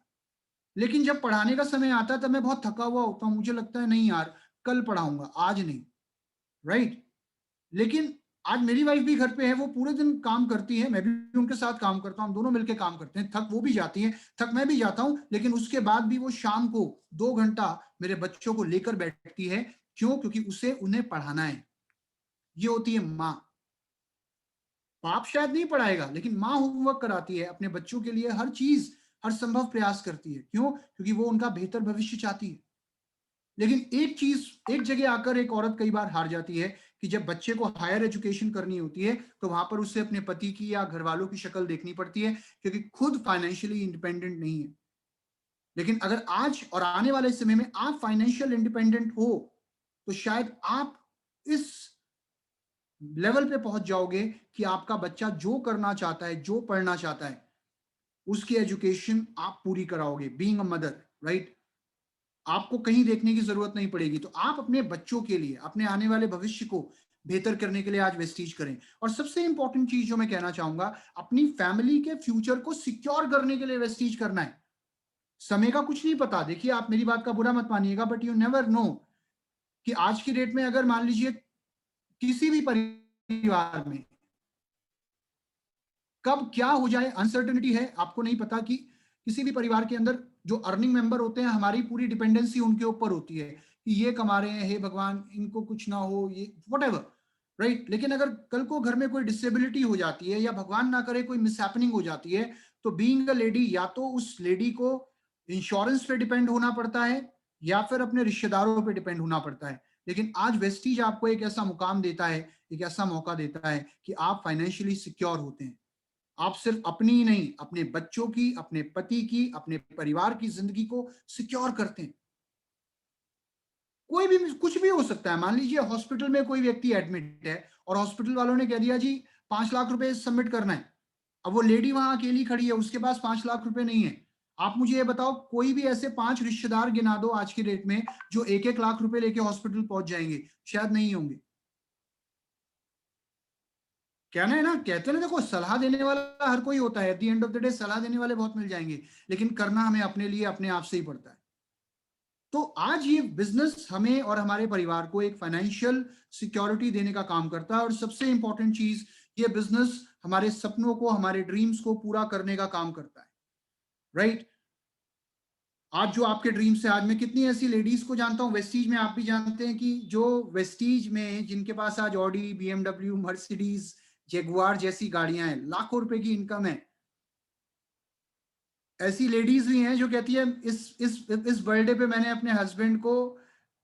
लेकिन जब पढ़ाने का समय आता है तब मैं बहुत थका हुआ होता हूं, मुझे लगता है नहीं यार कल पढ़ाऊंगा, आज नहीं, राइट। लेकिन आज मेरी वाइफ भी घर पे है, वो पूरे दिन काम करती है, मैं भी उनके साथ काम करता हूँ, दोनों मिलकर काम करते हैं। थक वो भी जाती है, थक मैं भी जाता हूँ, लेकिन उसके बाद भी वो शाम को 2 घंटा मेरे बच्चों को लेकर बैठती है। क्यों? क्योंकि उसे उन्हें पढ़ाना है। ये होती है माँ। बाप शायद नहीं पढ़ाएगा, लेकिन माँ होमवर्क कराती है अपने बच्चों के लिए, हर चीज, हर संभव प्रयास करती है। क्यों? क्योंकि वो उनका बेहतर भविष्य चाहती है। लेकिन एक चीज, एक जगह आकर एक औरत कई बार हार जाती है कि जब बच्चे को हायर एजुकेशन करनी होती है तो वहां पर उसे अपने पति की या घर वालों की शक्ल देखनी पड़ती है, क्योंकि खुद फाइनेंशियली इंडिपेंडेंट नहीं है। लेकिन अगर आज और आने वाले समय में आप फाइनेंशियल इंडिपेंडेंट हो, तो शायद आप इस लेवल पे पहुंच जाओगे कि आपका बच्चा जो करना चाहता है, जो पढ़ना चाहता है, उसकी एजुकेशन आप पूरी कराओगे, बीइंग अ मदर, राइट। आपको कहीं देखने की जरूरत नहीं पड़ेगी। तो आप अपने बच्चों के लिए, अपने आने वाले भविष्य को बेहतर करने के लिए आज वेस्टीज करें। और सबसे इंपॉर्टेंट चीज जो मैं कहना चाहूंगा, अपनी फैमिली के फ्यूचर को सिक्योर करने के लिए वेस्टीज करना है। समय का कुछ नहीं पता। देखिए, आप मेरी बात का बुरा मत मानिएगा, बट यू नेवर नो कि आज की डेट में अगर मान लीजिए किसी भी परिवार में कब क्या हो जाए, अनसर्टेनिटी है। आपको नहीं पता कि किसी भी परिवार के अंदर जो अर्निंग मेंबर होते हैं, हमारी पूरी डिपेंडेंसी उनके ऊपर होती है कि ये कमा रहे हैं, हे भगवान इनको कुछ ना हो, ये वट, राइट। लेकिन अगर कल को घर में कोई डिसेबिलिटी हो जाती है, या भगवान ना करे कोई मिसहैपनिंग हो जाती है, तो बीइंग अ लेडी, या तो उस लेडी को इंश्योरेंस पे डिपेंड होना पड़ता है, या फिर अपने रिश्तेदारों पे डिपेंड होना पड़ता है। लेकिन आज वेस्टीज आपको एक ऐसा मुकाम देता है, एक ऐसा मौका देता है कि आप फाइनेंशियली सिक्योर होते हैं। आप सिर्फ अपनी ही नहीं, अपने बच्चों की, अपने पति की, अपने परिवार की जिंदगी को सिक्योर करते हैं। कोई भी कुछ भी हो सकता है। मान लीजिए हॉस्पिटल में कोई व्यक्ति एडमिट है और हॉस्पिटल वालों ने कह दिया जी 5 लाख रुपए सबमिट करना है, अब वो लेडी वहां अकेली खड़ी है, उसके पास 5 लाख रुपए नहीं है। आप मुझे ये बताओ, कोई भी ऐसे 5 रिश्तेदार गिना दो आज की डेट में जो 1-1 लाख रुपए लेके हॉस्पिटल पहुंच जाएंगे, शायद नहीं होंगे। कहना है ना, कहते हैं ना, देखो सलाह देने वाला हर कोई होता है, at the end of the day सलाह देने वाले बहुत मिल जाएंगे, लेकिन करना हमें अपने लिए अपने आप से ही पड़ता है। तो आज ये बिजनेस हमें और हमारे परिवार को एक फाइनेंशियल सिक्योरिटी देने का काम करता है, और सबसे इंपॉर्टेंट चीज, ये बिजनेस हमारे सपनों को, हमारे ड्रीम्स को पूरा करने का काम करता है, राइट? आज जो आपके ड्रीम्स है, आज मैं कितनी ऐसी लेडीज को जानता हूँ वेस्टीज में, आप भी जानते हैं, कि जो वेस्टीज में जिनके पास आज ऑडी, बीएमडब्ल्यू, मर्सिडीज, जेगुआर जैसी गाड़ियां हैं, लाखों रुपए की इनकम है। ऐसी लेडीज भी हैं जो कहती है इस बर्थडे पे मैंने अपने हस्बैंड को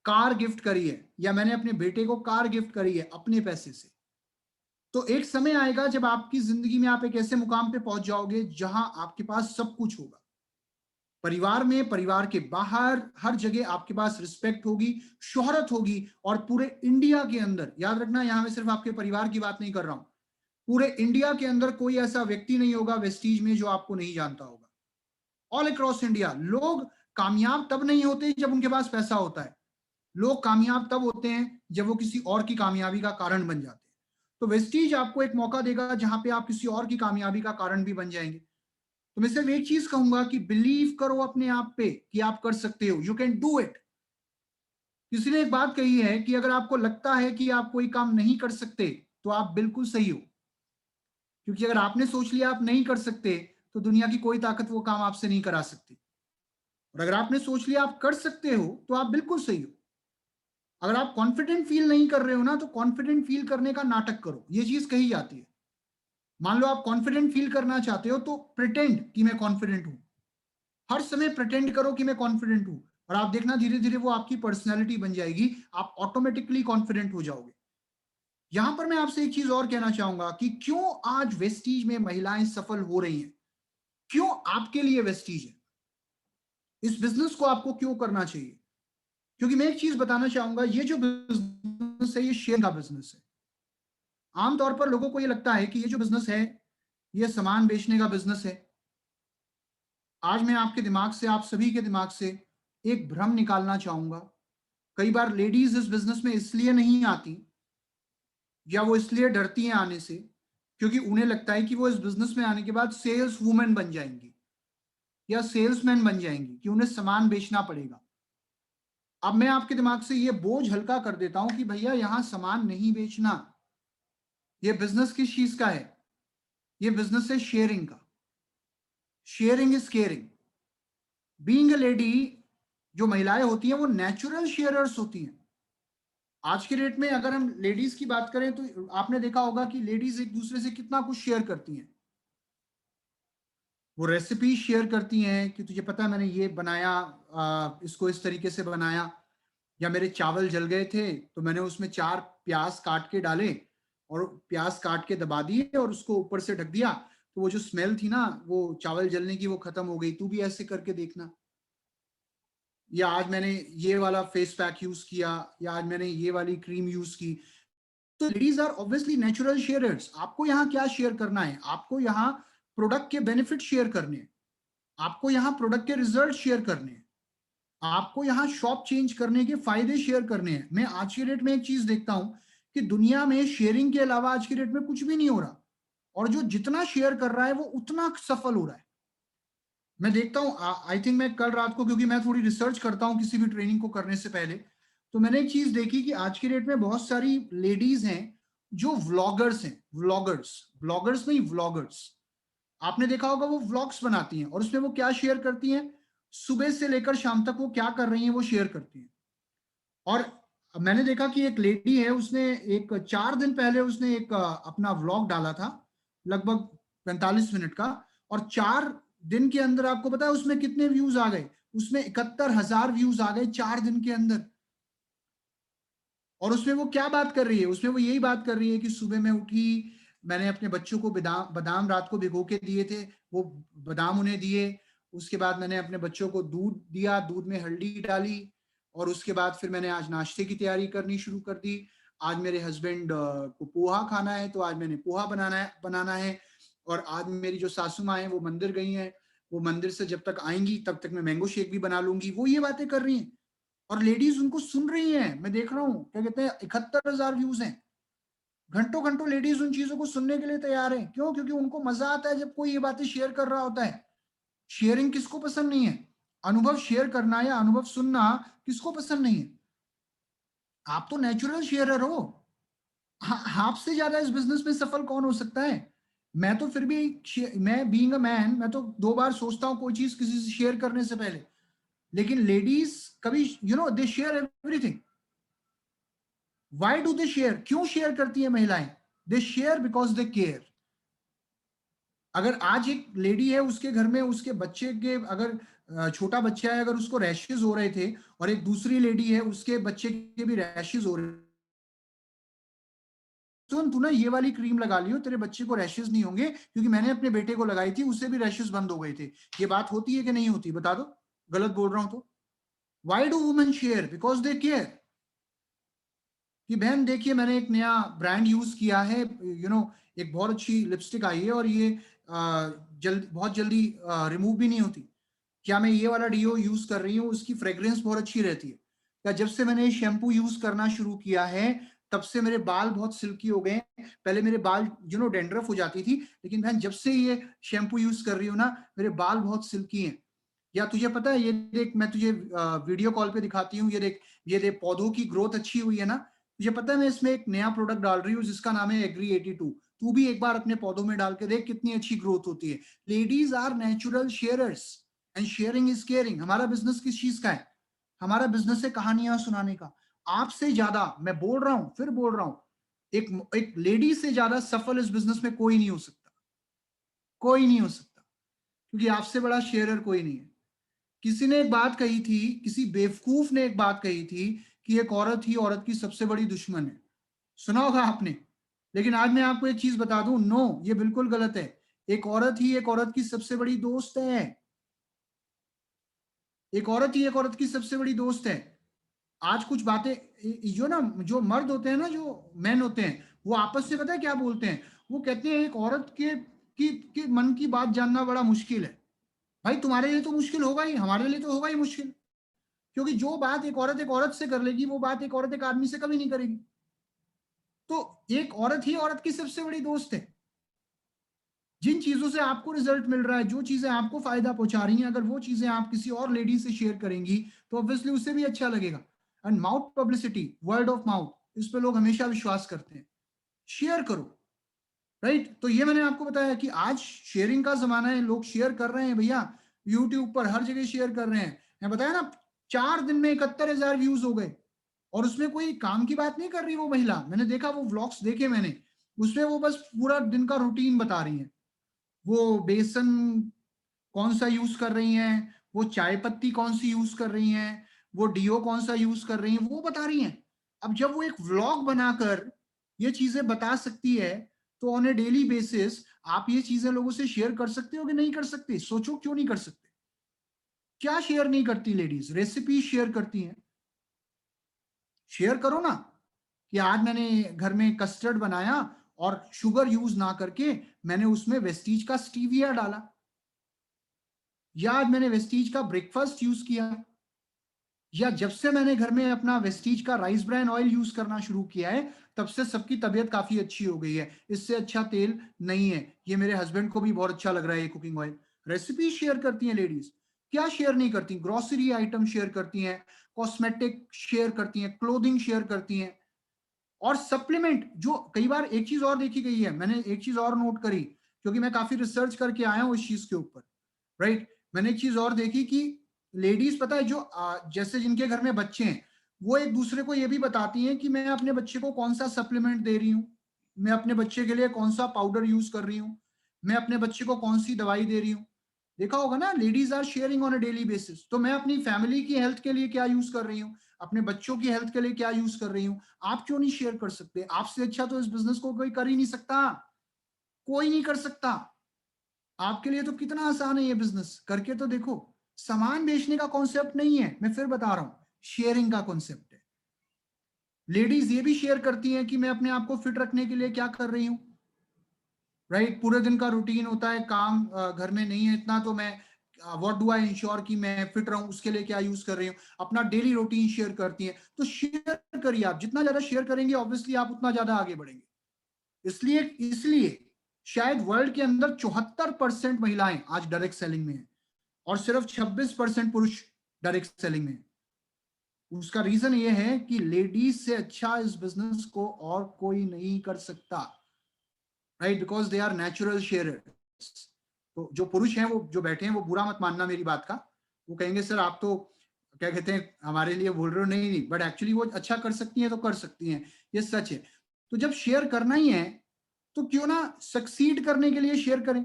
कार गिफ्ट करी है, या मैंने अपने बेटे को कार गिफ्ट करी है अपने पैसे से। तो एक समय आएगा जब आपकी जिंदगी में आप एक ऐसे मुकाम पे पहुंच जाओगे जहां आपके पास सब कुछ होगा, परिवार में, परिवार के बाहर, हर जगह आपके पास रिस्पेक्ट होगी, शोहरत होगी, और पूरे इंडिया के अंदर, याद रखना यहां मैं सिर्फ आपके परिवार की बात नहीं कर रहा हूं, पूरे इंडिया के अंदर कोई ऐसा व्यक्ति नहीं होगा वेस्टीज में जो आपको नहीं जानता होगा। ऑल अक्रॉस इंडिया लोग कामयाब तब नहीं होते जब उनके पास पैसा होता है, लोग कामयाब तब होते हैं जब वो किसी और की कामयाबी का कारण बन जाते हैं। तो वेस्टीज आपको एक मौका देगा जहां पे आप किसी और की कामयाबी का कारण भी बन जाएंगे। तो मैं सिर्फ एक चीज कहूंगा कि बिलीव करो अपने आप पे कि आप कर सकते हो, यू कैन डू इट। किसी ने एक बात कही है कि अगर आपको लगता है कि आप कोई काम नहीं कर सकते तो आप बिल्कुल सही हो, क्योंकि अगर आपने सोच लिया आप नहीं कर सकते तो दुनिया की कोई ताकत वो काम आपसे नहीं करा सकती, और अगर आपने सोच लिया आप कर सकते हो तो आप बिल्कुल सही हो। अगर आप कॉन्फिडेंट फील नहीं कर रहे हो ना, तो कॉन्फिडेंट फील करने का नाटक करो, ये चीज कही जाती है। मान लो आप कॉन्फिडेंट फील करना चाहते हो तो प्रिटेंड कि मैं कॉन्फिडेंट हूं, हर समय प्रिटेंड करो कि मैं कॉन्फिडेंट हूं, और आप देखना धीरे धीरे वो आपकी पर्सनैलिटी बन जाएगी, आप ऑटोमेटिकली कॉन्फिडेंट हो जाओगे। यहां पर मैं आपसे एक चीज और कहना चाहूंगा कि क्यों आज वेस्टीज में महिलाएं सफल हो रही हैं, क्यों आपके लिए वेस्टीज है, इस बिजनेस को आपको क्यों करना चाहिए। क्योंकि मैं एक चीज बताना चाहूंगा, ये जो बिजनेस है ये शेयर का बिजनेस है। आमतौर पर लोगों को ये लगता है कि ये जो बिजनेस है ये सामान बेचने का बिजनेस है। आज मैं आपके दिमाग से, आप सभी के दिमाग से एक भ्रम निकालना चाहूंगा। कई बार लेडीज इस बिजनेस में इसलिए नहीं आती, या वो इसलिए डरती हैं आने से, क्योंकि उन्हें लगता है कि वो इस बिजनेस में आने के बाद सेल्स वुमेन बन जाएंगी या सेल्समैन बन जाएंगी, कि उन्हें सामान बेचना पड़ेगा। अब मैं आपके दिमाग से ये बोझ हल्का कर देता हूं कि भैया यहां सामान नहीं बेचना, ये बिजनेस किस चीज का है, ये बिजनेस है शेयरिंग का। Sharing is caring. Being a lady, जो महिलाएं होती हैं वो नेचुरल शेयरर्स होती हैं। आज के डेट में अगर हम लेडीज की बात करें तो आपने देखा होगा कि लेडीज एक दूसरे से कितना कुछ शेयर करती हैं। वो रेसिपी शेयर करती हैं कि तुझे पता है मैंने ये बनाया, इसको इस तरीके से बनाया, या मेरे चावल जल गए थे तो मैंने उसमें 4 प्याज काट के डाले और प्याज काट के दबा दिए और उसको ऊपर से ढक दिया, तो वो जो स्मेल थी ना वो चावल जलने की वो खत्म हो गई, तू भी ऐसे करके देखना। या आज मैंने ये वाला फेस पैक यूज किया, या आज मैंने ये वाली क्रीम यूज की। तो ladies are obviously natural sharers. आपको यहाँ क्या शेयर करना है, आपको यहाँ प्रोडक्ट के बेनिफिट शेयर करने हैं, आपको यहाँ प्रोडक्ट के रिजल्ट शेयर करने हैं, आपको यहाँ शॉप चेंज करने के फायदे शेयर करने हैं। मैं आज के डेट में एक चीज देखता हूं कि दुनिया में शेयरिंग के अलावा आज के डेट में कुछ भी नहीं हो रहा, और जो जितना शेयर कर रहा है वो उतना सफल हो रहा है। मैं देखता हूँ, आई थिंक मैं कल रात को, क्योंकि मैं थोड़ी रिसर्च करता हूँ किसी भी ट्रेनिंग को करने से पहले, तो मैंने एक चीज देखी कि आज के डेट में बहुत सारी लेडीज हैं जो व्लॉगर्स हैं। व्लॉगर्स, ब्लॉगर्स नहीं, व्लॉगर्स। आपने देखा होगा वो व्लॉग्स बनाती हैं, और उसमें वो क्या शेयर करती हैं, सुबह से लेकर शाम तक वो क्या कर रही हैं वो शेयर करती हैं। और मैंने देखा कि एक लेडी है, उसने एक 4 दिन पहले उसने एक अपना व्लॉग डाला था, लगभग 45 मिनट का, और 4 दिन के अंदर आपको पता है उसमें कितने व्यूज आ गए, उसमें 71,000 व्यूज आ गए 4 दिन के अंदर। और उसमें वो क्या बात कर रही है, उसमें वो यही बात कर रही है कि सुबह में उठी, मैंने अपने बच्चों को बादाम बादाम रात को भिगो के दिए थे, वो बादाम उन्हें दिए, उसके बाद मैंने अपने बच्चों को दूध दिया, दूध में हल्दी डाली, और उसके बाद फिर मैंने आज नाश्ते की तैयारी करनी शुरू कर दी। आज मेरे हस्बैंड को पोहा खाना है तो आज मैंने पोहा बनाना है। और आज मेरी जो सासू माँ है वो मंदिर गई हैं, वो मंदिर से जब तक आएंगी तब तक मैं मैंगो शेक भी बना लूंगी। वो ये बातें कर रही हैं और लेडीज उनको सुन रही हैं। मैं देख रहा हूँ, क्या कहते हैं, 71,000 व्यूज हैं। घंटों घंटों लेडीज उन चीजों को सुनने के लिए तैयार है। क्यों? क्योंकि उनको मजा आता है जब कोई ये बातें शेयर कर रहा होता है। शेयरिंग किसको पसंद नहीं है? अनुभव शेयर करना या अनुभव सुनना किसको पसंद नहीं है? आप तो नेचुरल शेयरर हो। आपसे ज्यादा इस बिजनेस में सफल कौन हो सकता है? मैं तो फिर भी, मैं बीइंग अ मैन, मैं तो 2 बार सोचता हूँ कोई चीज किसी से शेयर करने से पहले। लेकिन लेडीज कभी, they share everything. Why do they share? क्यों शेयर करती है महिलाएं? They share because they care. अगर आज एक लेडी है, उसके घर में उसके बच्चे के, अगर छोटा बच्चा है, अगर उसको रैशेज हो रहे थे, और एक दूसरी लेडी है, उसके बच्चे के भी रैशेज हो रहे, सुन तू ना ये वाली क्रीम लगा लियो, तेरे बच्चे को रैशेज नहीं होंगे, क्योंकि मैंने अपने बेटे को लगाई थी, उससे भी रैशेज बंद हो गए थे। ये बात होती है कि नहीं होती? बता दो, गलत बोल रहा हूं तो। Why do women share? Because they care. कि बहन देखिए, मैंने एक नया ब्रांड यूज किया है, एक बहुत अच्छी लिपस्टिक आई है, और ये बहुत जल्दी रिमूव भी नहीं होती। क्या मैं ये वाला डीओ यूज कर रही हूँ, उसकी फ्रेग्रेंस बहुत अच्छी रहती है। क्या जब से मैंने शैम्पू यूज करना शुरू किया है, तब से मेरे बाल बहुत सिल्की हो गए। पहले मेरे बाल डेंड्रफ हो जाती थी, लेकिन बहन जब से ये शैम्पू यूज कर रही हूँ ना, मेरे बाल बहुत सिल्की हैं। या तुझे पता है, ये देख, मैं तुझे वीडियो कॉल पे दिखाती हूँ, ये देख पौधों की ग्रोथ अच्छी हुई है ना। तुझे पता है मैं इसमें एक नया प्रोडक्ट डाल रही हूँ जिसका नाम है एग्री 82। तू भी एक बार अपने पौधों में डाल के देख, कितनी अच्छी ग्रोथ होती है। Ladies are natural sharers and sharing is caring. हमारा बिजनेस किस चीज का है? हमारा बिजनेस है कहानियां सुनाने का। आपसे ज्यादा, मैं बोल रहा हूं, फिर बोल रहा हूं, एक लेडी से ज्यादा सफल इस बिजनेस में कोई नहीं हो सकता। कोई नहीं हो सकता, क्योंकि आपसे बड़ा शेयरर कोई नहीं है। किसी ने एक बात कही थी, किसी बेवकूफ ने एक बात कही थी, कि एक औरत ही औरत की सबसे बड़ी दुश्मन है। सुना होगा आपने। लेकिन आज मैं आपको एक चीज बता दूं, नो, ये बिल्कुल गलत है। एक औरत ही एक औरत की सबसे बड़ी दोस्त है। एक औरत ही एक औरत की सबसे बड़ी दोस्त है। आज कुछ बातें, जो मर्द होते हैं ना, जो मैन होते हैं, वो आपस में पता है क्या बोलते हैं? वो कहते हैं एक औरत के मन की बात जानना बड़ा मुश्किल है। भाई तुम्हारे लिए तो मुश्किल होगा ही, हमारे लिए तो होगा ही मुश्किल। क्योंकि जो बात एक औरत से कर लेगी, वो बात एक औरत एक आदमी से कभी नहीं करेगी। तो एक औरत ही औरत की सबसे बड़ी दोस्त है। जिन चीजों से आपको रिजल्ट मिल रहा है, जो चीजें आपको फायदा पहुंचा रही हैं, अगर वो चीजें आप किसी और लेडी से शेयर करेंगी, तो ऑब्वियसली उसे भी अच्छा लगेगा। And mouth publicity, word of mouth, इस पे लोग हमेशा विश्वास करते हैं। शेयर करो। राइट? तो ये मैंने आपको बताया कि आज शेयरिंग का जमाना है, लोग शेयर कर रहे हैं भैया। यूट्यूब पर हर जगह शेयर कर रहे हैं। मैं बताया ना, 4 दिन में 71,000 व्यूज हो गए। और उसमें कोई काम की बात नहीं कर रही वो महिला। मैंने देखा, वो व्लॉग्स देखे मैंने, उसमें वो बस पूरा दिन का रूटीन बता रही है। वो बेसन कौन सा यूज कर रही हैं, वो चाय पत्ती कौन सी यूज कर रही हैं, वो डीओ कौन सा यूज कर रही हैं, वो बता रही हैं। अब जब वो एक व्लॉग बनाकर ये चीजें बता सकती है, तो ऑन ए डेली बेसिस आप ये चीजें लोगों से शेयर कर सकते हो कि नहीं कर सकते? सोचो, क्यों नहीं कर सकते? क्या शेयर नहीं करती लेडीज? रेसिपी शेयर करती हैं। शेयर करो ना, कि आज मैंने घर में कस्टर्ड बनाया, और शुगर यूज ना करके मैंने उसमें वेस्टीज का स्टीविया डाला। या आज मैंने वेस्टीज का ब्रेकफास्ट यूज किया। या जब से मैंने घर में अपना वेस्टीज का राइस ब्रान ऑयल यूज करना शुरू किया है, तब से सबकी तबीयत काफी अच्छी हो गई है। इससे अच्छा तेल नहीं है। ये मेरे हस्बैंड को भी बहुत अच्छा लग रहा है ये कुकिंग ऑयल। रेसिपी शेयर करती हैं लेडीज। क्या शेयर नहीं करती? ग्रोसरी आइटम शेयर करती हैं, कॉस्मेटिक शेयर करती हैं, क्लोथिंग शेयर करती हैं। और सप्लीमेंट, जो कई बार एक चीज और देखी गई है, मैंने एक चीज और नोट करी, क्योंकि मैं काफी रिसर्च करके आया हूँ इस चीज के ऊपर। राइट? मैंने एक चीज और देखी कि लेडीज, पता है, जो जैसे जिनके घर में बच्चे हैं, वो एक दूसरे को ये भी बताती हैं कि मैं अपने बच्चे को कौन सा सप्लीमेंट दे रही हूँ, मैं अपने बच्चे के लिए कौन सा पाउडर यूज कर रही हूँ, मैं अपने बच्चे को कौन सी दवाई दे रही हूँ। देखा होगा ना, ladies are sharing on a daily basis. तो मैं अपनी फैमिली की हेल्थ के लिए क्या यूज कर रही हूँ, अपने बच्चों की हेल्थ के लिए क्या यूज कर रही हूँ, आप क्यों नहीं शेयर कर सकते? आपसे अच्छा तो इस बिजनेस को कोई कर ही नहीं सकता। कोई नहीं कर सकता। आपके लिए तो कितना आसान है ये बिजनेस, करके तो देखो। सामान बेचने का कॉन्सेप्ट नहीं है, मैं फिर बता रहा हूं, शेयरिंग का कॉन्सेप्ट है। लेडीज ये भी शेयर करती हैं कि मैं अपने आप को फिट रखने के लिए क्या कर रही हूं। राइट। पूरे दिन का रूटीन होता है, काम घर में नहीं है इतना, तो मैं व्हाट डू आई इंश्योर कि मैं फिट रहूं, उसके लिए क्या यूज कर रही हूँ, अपना डेली रूटीन शेयर करती हैं। तो शेयर करिए, आप जितना ज्यादा शेयर करेंगे ऑब्वियसली आप उतना ज्यादा आगे बढ़ेंगे। इसलिए इसलिए शायद वर्ल्ड के अंदर 74% महिलाएं आज डायरेक्ट सेलिंग में है और सिर्फ 26% पुरुष डायरेक्ट सेलिंग में है। उसका रीजन ये है कि लेडीज से अच्छा इस बिजनेस को और कोई नहीं कर सकता, right, because they are natural sharers. तो जो पुरुष हैं वो जो बैठे हैं, वो बुरा मत मानना मेरी बात का, वो कहेंगे सर आप तो क्या कहते हैं हमारे लिए बोल रहे हो, नहीं नहीं, बट एक्चुअली वो अच्छा कर सकती हैं तो कर सकती हैं, ये सच है। तो जब शेयर करना ही है तो क्यों ना सक्सीड करने के लिए शेयर करें,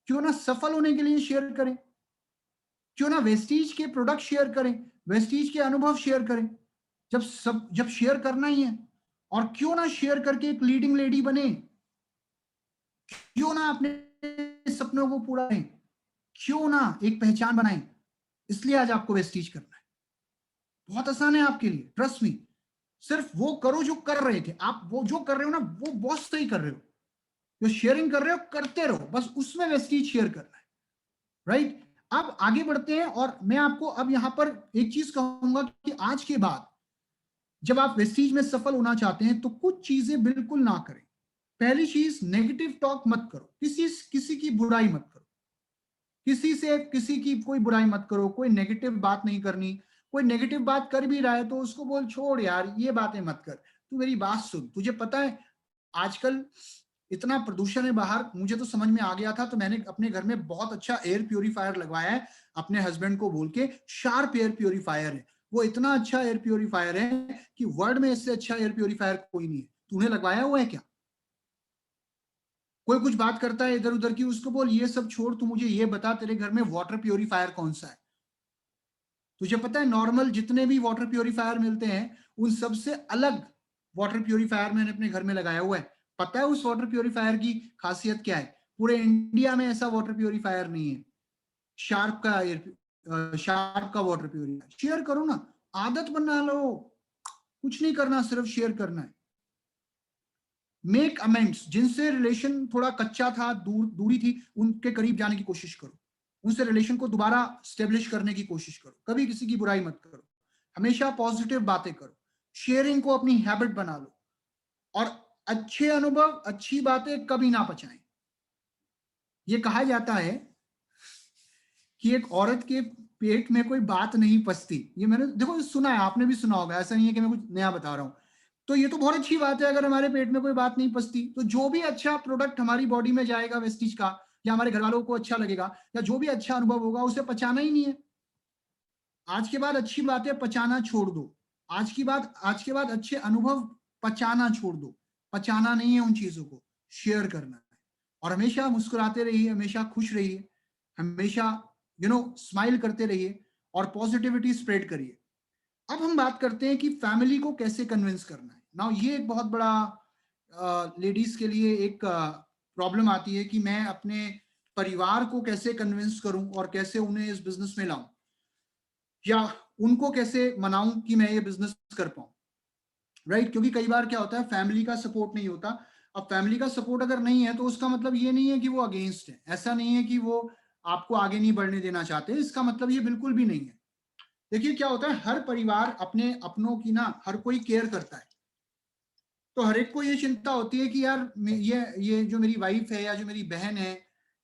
क्यों ना सफल होने के लिए शेयर करें, क्यों ना वेस्टीज के प्रोडक्ट शेयर करें, वेस्टीज के अनुभव शेयर करें। जब शेयर करना ही है, और क्यों ना शेयर करके एक लीडिंग लेडी बने, क्यों ना अपने सपनों को पूरा करें, क्यों ना एक पहचान बनाएं। इसलिए आज आपको वेस्टीज करना है। बहुत आसान है आपके लिए, ट्रस्ट मी। सिर्फ वो करो जो कर रहे थे आप, वो जो कर रहे हो ना वो बहुत सही कर रहे हो, जो शेयरिंग कर रहे हो करते रहो, बस उसमें वेस्टीज शेयर करना है, राइट। अब आगे बढ़ते हैं और मैं आपको अब यहां पर एक चीज कहूंगा कि आज के बाद जब आप वेस्टीज में सफल होना चाहते हैं तो कुछ चीजें बिल्कुल ना करें। पहली चीज, नेगेटिव टॉक मत करो, किसी की बुराई मत करो, किसी की कोई बुराई मत करो, कोई नेगेटिव बात नहीं करनी। कोई नेगेटिव बात कर भी रहा है तो उसको बोल छोड़ यार, ये बातें मत कर, तू मेरी बात सुन। तुझे पता है आजकल इतना प्रदूषण है बाहर, मुझे तो समझ में आ गया था, तो मैंने अपने घर में बहुत अच्छा एयर प्योरीफायर लगवाया है, अपने हस्बैंड को बोल के। शार्प एयर प्योरीफायर है वो, इतना अच्छा एयर प्योरीफायर है कि वर्ल्ड में इससे अच्छा एयर प्योरीफायर कोई नहीं है। तूने लगवाया हुआ है क्या? कोई कुछ बात करता है इधर उधर की, उसको बोल ये सब छोड़, तू मुझे ये बता तेरे घर में वाटर प्योरीफायर कौन सा है। तुझे पता है नॉर्मल जितने भी वाटर प्योरीफायर मिलते हैं उन सबसे अलग वाटर प्योरीफायर मैंने अपने घर में लगाया हुआ है। पता है उस वाटर प्योरीफायर की खासियत क्या है? पूरे इंडिया में ऐसा वाटर प्योरीफायर नहीं है। शार्प का वाटर प्योरीफायर शेयर करो ना, आदत बना लो। कुछ नहीं करना, सिर्फ शेयर करना है। मेक अमेंड्स, जिनसे रिलेशन थोड़ा कच्चा था, दूरी थी, उनके करीब जाने की कोशिश करो, उनसे रिलेशन को दोबारा स्टेब्लिश करने की कोशिश करो। कभी किसी की बुराई मत करो, हमेशा पॉजिटिव बातें करो, शेयरिंग को अपनी हैबिट बना लो, और अच्छे अनुभव अच्छी बातें कभी ना पचाएं। ये कहा जाता है कि एक औरत के पेट में कोई बात नहीं पचती। ये मैंने देखो सुना है, आपने भी सुना होगा, ऐसा नहीं है कि मैं कुछ नया बता रहा हूं। तो ये तो बहुत अच्छी बात है, अगर हमारे पेट में कोई बात नहीं पचती तो जो भी अच्छा प्रोडक्ट हमारी बॉडी में जाएगा वेस्टीज का, या हमारे घर वालों को अच्छा लगेगा, या जो भी अच्छा अनुभव होगा उसे पचाना ही नहीं है। आज के बाद अच्छी बातें पचाना छोड़ दो, आज के बाद अच्छे अनुभव पचाना छोड़ दो। पचाना नहीं है उन चीजों को, शेयर करना है। और हमेशा मुस्कुराते रहिए, हमेशा खुश रहिए, हमेशा स्माइल करते रहिए और पॉजिटिविटी स्प्रेड करिए। अब हम बात करते हैं कि फैमिली को कैसे कन्विंस करना है। नाउ ये एक बहुत बड़ा लेडीज के लिए एक प्रॉब्लम आती है कि मैं अपने परिवार को कैसे कन्विंस करूं और कैसे उन्हें इस बिजनेस में लाऊं, या उनको कैसे मनाऊं कि मैं ये बिजनेस कर पाऊं, राइट। क्योंकि कई बार क्या होता है, फैमिली का सपोर्ट नहीं होता। अब फैमिली का सपोर्ट अगर नहीं है तो उसका मतलब ये नहीं है कि वो अगेंस्ट है, ऐसा नहीं है कि वो आपको आगे नहीं बढ़ने देना चाहते, इसका मतलब ये बिल्कुल भी नहीं है। देखिए क्या होता है, हर परिवार अपने अपनों की ना हर कोई केयर करता है। तो हर एक को ये चिंता होती है कि यार ये जो मेरी वाइफ है, या जो मेरी बहन है,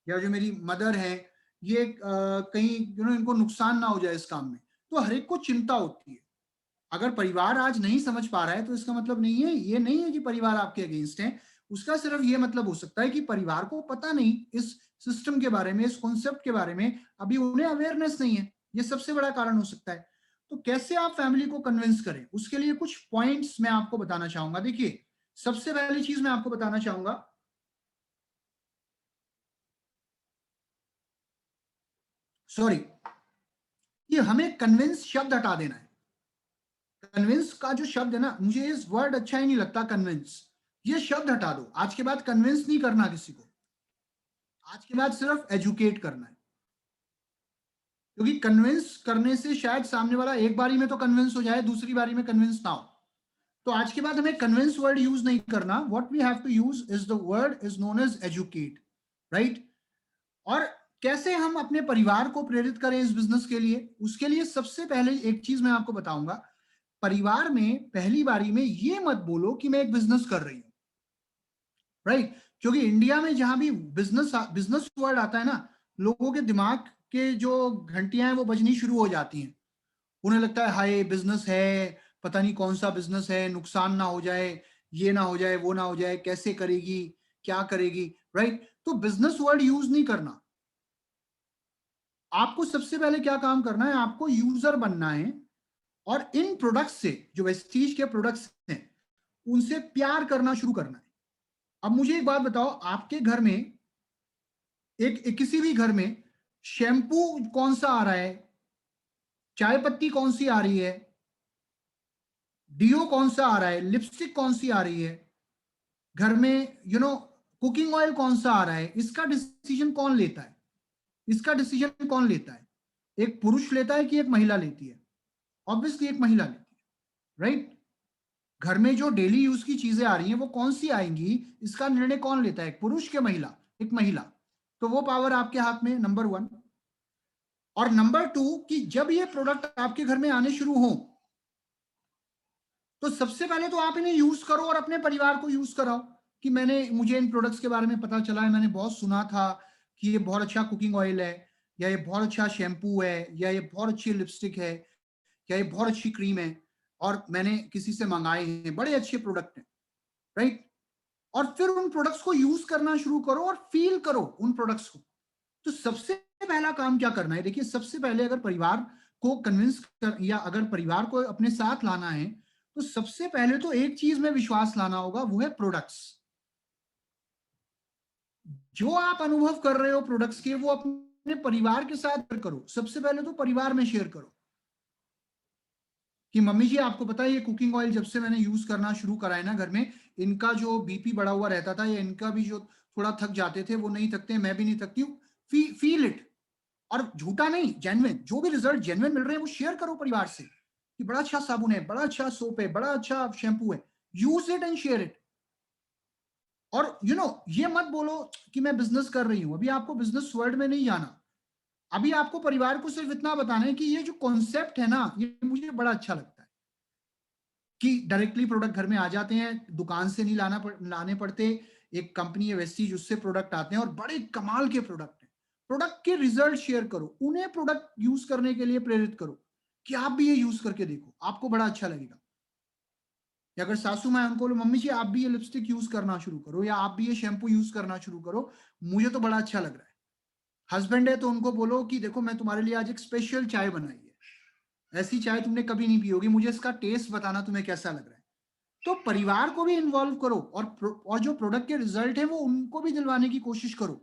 या जो मेरी मदर है, ये कहीं इनको नुकसान ना हो जाए इस काम में। तो हर एक को चिंता होती है। अगर परिवार आज नहीं समझ पा रहा है तो इसका मतलब नहीं है, ये नहीं है कि परिवार आपके अगेंस्ट है। उसका सिर्फ ये मतलब हो सकता है कि परिवार को पता नहीं इस सिस्टम के बारे में, इस कॉन्सेप्ट के बारे में, अभी उन्हें अवेयरनेस नहीं है। ये सबसे बड़ा कारण हो सकता है। तो कैसे आप फैमिली को कन्विंस करें, उसके लिए कुछ पॉइंट्स मैं आपको बताना चाहूंगा। देखिए सबसे पहली चीज मैं आपको बताना चाहूंगा, सॉरी, कि हमें कन्विंस शब्द हटा देना है। कन्विंस का जो शब्द है ना, मुझे इस वर्ड अच्छा ही नहीं लगता कन्विंस, ये शब्द हटा दो। आज के बाद कन्विंस नहीं करना किसी को, आज के बाद सिर्फ एजुकेट करना है। क्योंकि कन्विंस करने से शायद सामने वाला एक बारी में तो कन्विंस हो जाए, दूसरी बारी में कन्विंस ना हो। तो आज के बाद हमें कन्विंस वर्ड यूज नहीं करना. What we have to use is the word is known as educate, right. और कैसे हम अपने परिवार को प्रेरित करें इस बिजनेस के लिए, उसके लिए सबसे पहले एक चीज मैं आपको बताऊंगा. परिवार में पहली बारी में ये मत बोलो कि मैं एक बिजनेस कर रही हूं, राइट. क्योंकि इंडिया में जहां भी बिजनेस बिजनेस वर्ड आता है ना, लोगों के दिमाग के जो घंटियां हैं वो बजनी शुरू हो जाती हैं. उन्हें लगता है हाय बिजनेस है, पता नहीं कौन सा बिजनेस है, नुकसान ना हो जाए, ये ना हो जाए, वो ना हो जाए, कैसे करेगी, क्या करेगी, राइट. तो बिजनेस वर्ड यूज नहीं करना. आपको सबसे पहले क्या काम करना है, आपको यूजर बनना है और इन प्रोडक्ट्स से, जो वेस्टीज के प्रोडक्ट्स हैं, उनसे प्यार करना शुरू करना है. अब मुझे एक बात बताओ, आपके घर में एक किसी भी घर में शैम्पू कौन सा आ रहा है, चाय पत्ती कौन सी आ रही है, डियो कौन सा आ रहा है, लिपस्टिक कौन सी आ रही है, घर में कुकिंग ऑयल कौन सा आ रहा है, इसका डिसीजन कौन लेता है, इसका डिसीजन कौन लेता है? एक पुरुष लेता है कि एक महिला लेती है? ऑब्वियसली एक महिला लेती है, राइट. घर में जो डेली यूज की चीजें आ रही हैं वो कौन सी आएंगी, इसका निर्णय कौन लेता है, एक पुरुष के महिला? एक महिला. तो वो पावर आपके हाथ में, नंबर वन. और नंबर टू, कि जब ये प्रोडक्ट आपके घर में आने शुरू हो, तो सबसे पहले तो आप इन्हें यूज करो और अपने परिवार को यूज कराओ कि मुझे इन प्रोडक्ट्स के बारे में पता चला है, मैंने बहुत सुना था कि ये बहुत अच्छा कुकिंग ऑयल है, या ये बहुत अच्छा शैम्पू है, या ये बहुत अच्छी लिपस्टिक है, या ये बहुत अच्छी क्रीम है, और मैंने किसी से मंगाए हैं, बड़े अच्छे प्रोडक्ट हैं, राइट. और फिर उन प्रोडक्ट्स को यूज करना शुरू करो और फील करो उन प्रोडक्ट्स को. तो सबसे पहला काम क्या करना है, देखिए, सबसे पहले अगर परिवार को कन्विंस कर, या अगर परिवार को अपने साथ लाना है, तो सबसे पहले तो एक चीज में विश्वास लाना होगा, वो है प्रोडक्ट्स. जो आप अनुभव कर रहे हो प्रोडक्ट्स के, वो अपने परिवार के साथ शेयर करो. सबसे पहले तो परिवार में शेयर करो कि मम्मी जी, आपको पता है ये कुकिंग ऑयल जब से मैंने यूज करना शुरू करा है ना घर में, इनका जो बीपी बढ़ा हुआ रहता था, या इनका भी जो थोड़ा थक जाते थे, वो नहीं थकते, मैं भी नहीं थकती हूँ. Feel it. और झूठा नहीं, जेन्युइन, जो भी रिजल्ट जेन्युइन मिल रहे हैं वो शेयर करो परिवार से कि बड़ा अच्छा साबुन है, बड़ा अच्छा सोप है, बड़ा अच्छा शैम्पू है. Use it and share it. और ये मत बोलो कि मैं बिजनेस कर रही हूं. अभी आपको बिजनेस वर्ल्ड में नहीं जाना. अभी आपको परिवार को सिर्फ इतना बताना है कि ये जो कॉन्सेप्ट है ना, ये मुझे बड़ा अच्छा लगता है कि डायरेक्टली प्रोडक्ट घर में आ जाते हैं, दुकान से नहीं लाने पड़ते. एक कंपनी है वेस्टीज, उससे प्रोडक्ट आते हैं और बड़े कमाल के प्रोडक्ट हैं. प्रोडक्ट के रिजल्ट शेयर करो, उन्हें प्रोडक्ट यूज करने के लिए प्रेरित करो कि आप भी ये यूज करके देखो, आपको बड़ा अच्छा लगेगा. या अगर सासू माँ, उनको बोलो मम्मी जी आप भी ये लिपस्टिक यूज करना शुरू करो, या आप भी ये शैम्पू यूज करना शुरू करो, मुझे तो बड़ा अच्छा लग रहा है. हस्बैंड है तो उनको बोलो कि देखो मैं तुम्हारे लिए आज एक स्पेशल चाय बनाई है, ऐसी चाय तुमने कभी नहीं पी होगी, मुझे इसका टेस्ट बताना तुम्हें कैसा लग रहा है. तो परिवार को भी इन्वॉल्व करो, और जो प्रोडक्ट के रिजल्ट है वो उनको भी दिलवाने की कोशिश करो.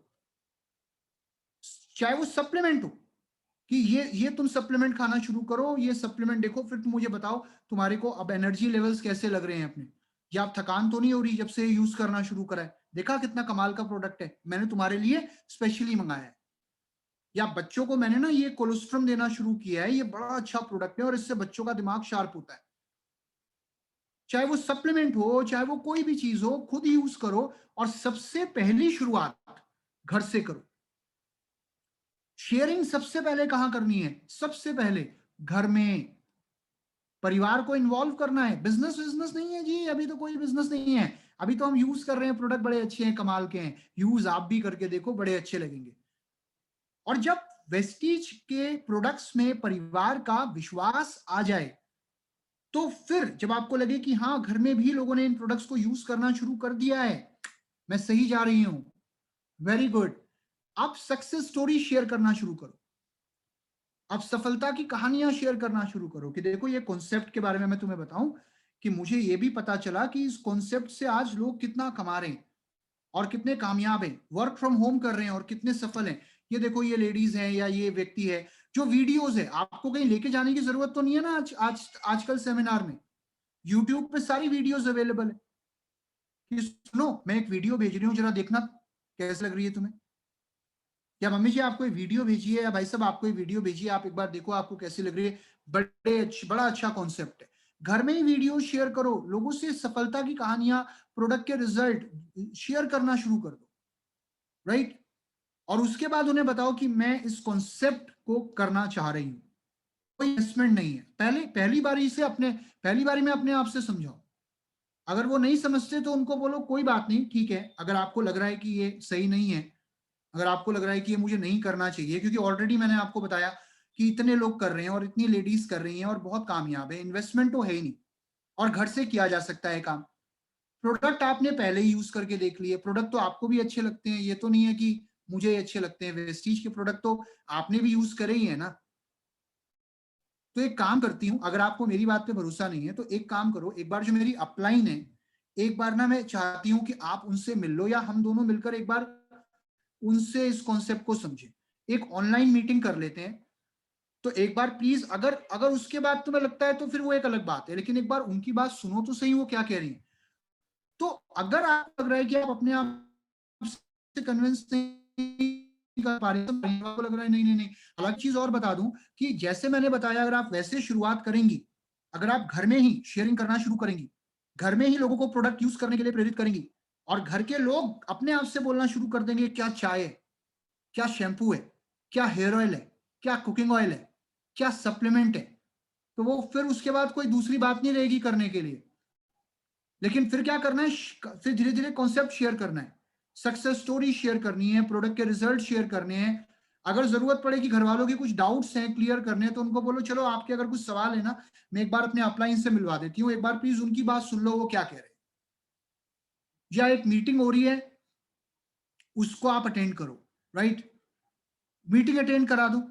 चाहे वो सप्लीमेंट हो कि ये तुम सप्लीमेंट खाना शुरू करो, ये सप्लीमेंट देखो, फिर तुम मुझे बताओ तुम्हारे को अब एनर्जी लेवल्स कैसे लग रहे हैं अपने, या आप थकान तो नहीं हो रही जब से यूज करना शुरू करा है, देखा कितना कमाल का प्रोडक्ट है, मैंने तुम्हारे लिए स्पेशली मंगाया है. या बच्चों को मैंने ना ये कोलोस्ट्रम देना शुरू किया है, ये बड़ा अच्छा प्रोडक्ट है और इससे बच्चों का दिमाग शार्प होता है. चाहे वो सप्लीमेंट हो, चाहे वो कोई भी चीज हो, खुद यूज करो. और सबसे पहली शुरुआत घर से करो. शेयरिंग सबसे पहले कहां करनी है, सबसे पहले घर में. परिवार को इन्वॉल्व करना है. बिजनेस नहीं है जी, अभी तो कोई बिजनेस नहीं है. अभी तो हम यूज कर रहे हैं, प्रोडक्ट बड़े अच्छे हैं, कमाल के हैं, यूज आप भी करके देखो, बड़े अच्छे लगेंगे. और जब वेस्टीज के प्रोडक्ट्स में परिवार का विश्वास आ जाए, तो फिर जब आपको लगे कि हाँ घर में भी लोगों ने इन प्रोडक्ट्स को यूज करना शुरू कर दिया है, मैं सही जा रही हूं, वेरी गुड, आप सक्सेस स्टोरी शेयर करना शुरू करो. आप सफलता की कहानियां शेयर करना शुरू करो कि देखो ये कॉन्सेप्ट के बारे में मैं तुम्हें बताऊं कि मुझे ये भी पता चला कि इस कॉन्सेप्ट से आज लोग कितना कमा रहे हैं और कितने कामयाब हैं, वर्क फ्रॉम होम कर रहे हैं और कितने सफल हैं. ये देखो ये लेडीज हैं या ये व्यक्ति है, जो वीडियोज है, आपको कहीं लेके जाने की जरूरत तो नहीं है ना. आजकल सेमिनार में यूट्यूब पे सारी वीडियोज अवेलेबल है कि सुनो मैं एक वीडियो भेज रही हूँ, जरा देखना कैसे लग रही है तुम्हें. या मम्मी जी आपको वीडियो भेजी है, या भाई साहब आपको वीडियो भेजी है, आप एक बार देखो आपको कैसी लग रही है. बड़ा अच्छा कॉन्सेप्ट है. घर में ही वीडियो शेयर करो, लोगों से सफलता की कहानियां, प्रोडक्ट के रिजल्ट शेयर करना शुरू कर दो, राइट? और उसके बाद उन्हें बताओ कि मैं इस कॉन्सेप्ट को करना चाह रही हूँ, कोई इन्वेस्टमेंट नहीं है। पहली बारी में अपने आप से समझाओ। अगर वो नहीं समझते तो उनको बोलो कोई बात नहीं, ठीक है, अगर आपको लग रहा है कि ये सही नहीं है, अगर आपको लग रहा है कि ये मुझे नहीं करना चाहिए, क्योंकि ऑलरेडी मैंने आपको बताया कि इतने लोग कर रहे हैं और इतनी लेडीज कर रही हैं और बहुत कामयाब है, इन्वेस्टमेंट तो है ही नहीं, और घर से किया जा सकता है काम। प्रोडक्ट आपने पहले ही यूज करके देख लिए, प्रोडक्ट तो आपको भी अच्छे लगते हैं, ये तो नहीं है कि मुझे अच्छे लगते हैं, वेस्टीज के प्रोडक्ट तो आपने भी यूज करे ही है ना। तो एक काम करती हूँ, अगर आपको मेरी बात पे भरोसा नहीं है तो एक काम करो, एक बार जो मेरी अपलाइन है, एक बार ना मैं चाहती हूँ कि आप उनसे मिल लो, या हम दोनों मिलकर एक बार उनसे इस कॉन्सेप्ट को समझें, एक ऑनलाइन मीटिंग कर लेते हैं। तो एक बार प्लीज, अगर अगर उसके बाद तुम्हें लगता है तो फिर वो एक अलग बात है, लेकिन एक बार उनकी बात सुनो तो सही, वो क्या कह रही है। तो अगर आपको लग रहा है कि आप अपने आप से कन्विंस नहीं कर पा रहे, तो आपको लग रहा है नहीं नहीं नहीं, अलग चीज और बता दूं कि जैसे मैंने बताया, अगर आप वैसे शुरुआत करेंगी, अगर आप घर में ही शेयरिंग करना शुरू करेंगी, घर में ही लोगों को प्रोडक्ट यूज करने के लिए प्रेरित करेंगी, और घर के लोग अपने आप से बोलना शुरू कर देंगे क्या चाय है, क्या शैम्पू है, क्या हेयर ऑयल है, क्या कुकिंग ऑयल है, क्या सप्लीमेंट है, तो वो फिर उसके बाद कोई दूसरी बात नहीं रहेगी करने के लिए। लेकिन फिर क्या करना है, फिर धीरे धीरे कॉन्सेप्ट शेयर करना है, सक्सेस स्टोरी शेयर करनी है, प्रोडक्ट के रिजल्ट शेयर करने हैं। अगर जरूरत पड़े कि घर वालों के कुछ डाउट्स हैं क्लियर करने हैं, तो उनको बोलो चलो आपके अगर कुछ सवाल है ना, मैं एक बार अपने अपलाइन से मिलवा देती हूँ, एक बार प्लीज उनकी बात सुन लो वो क्या कह रहे हैं। या एक मीटिंग हो रही है, उसको आप अटेंड करो, राइट? मीटिंग अटेंड करा दो,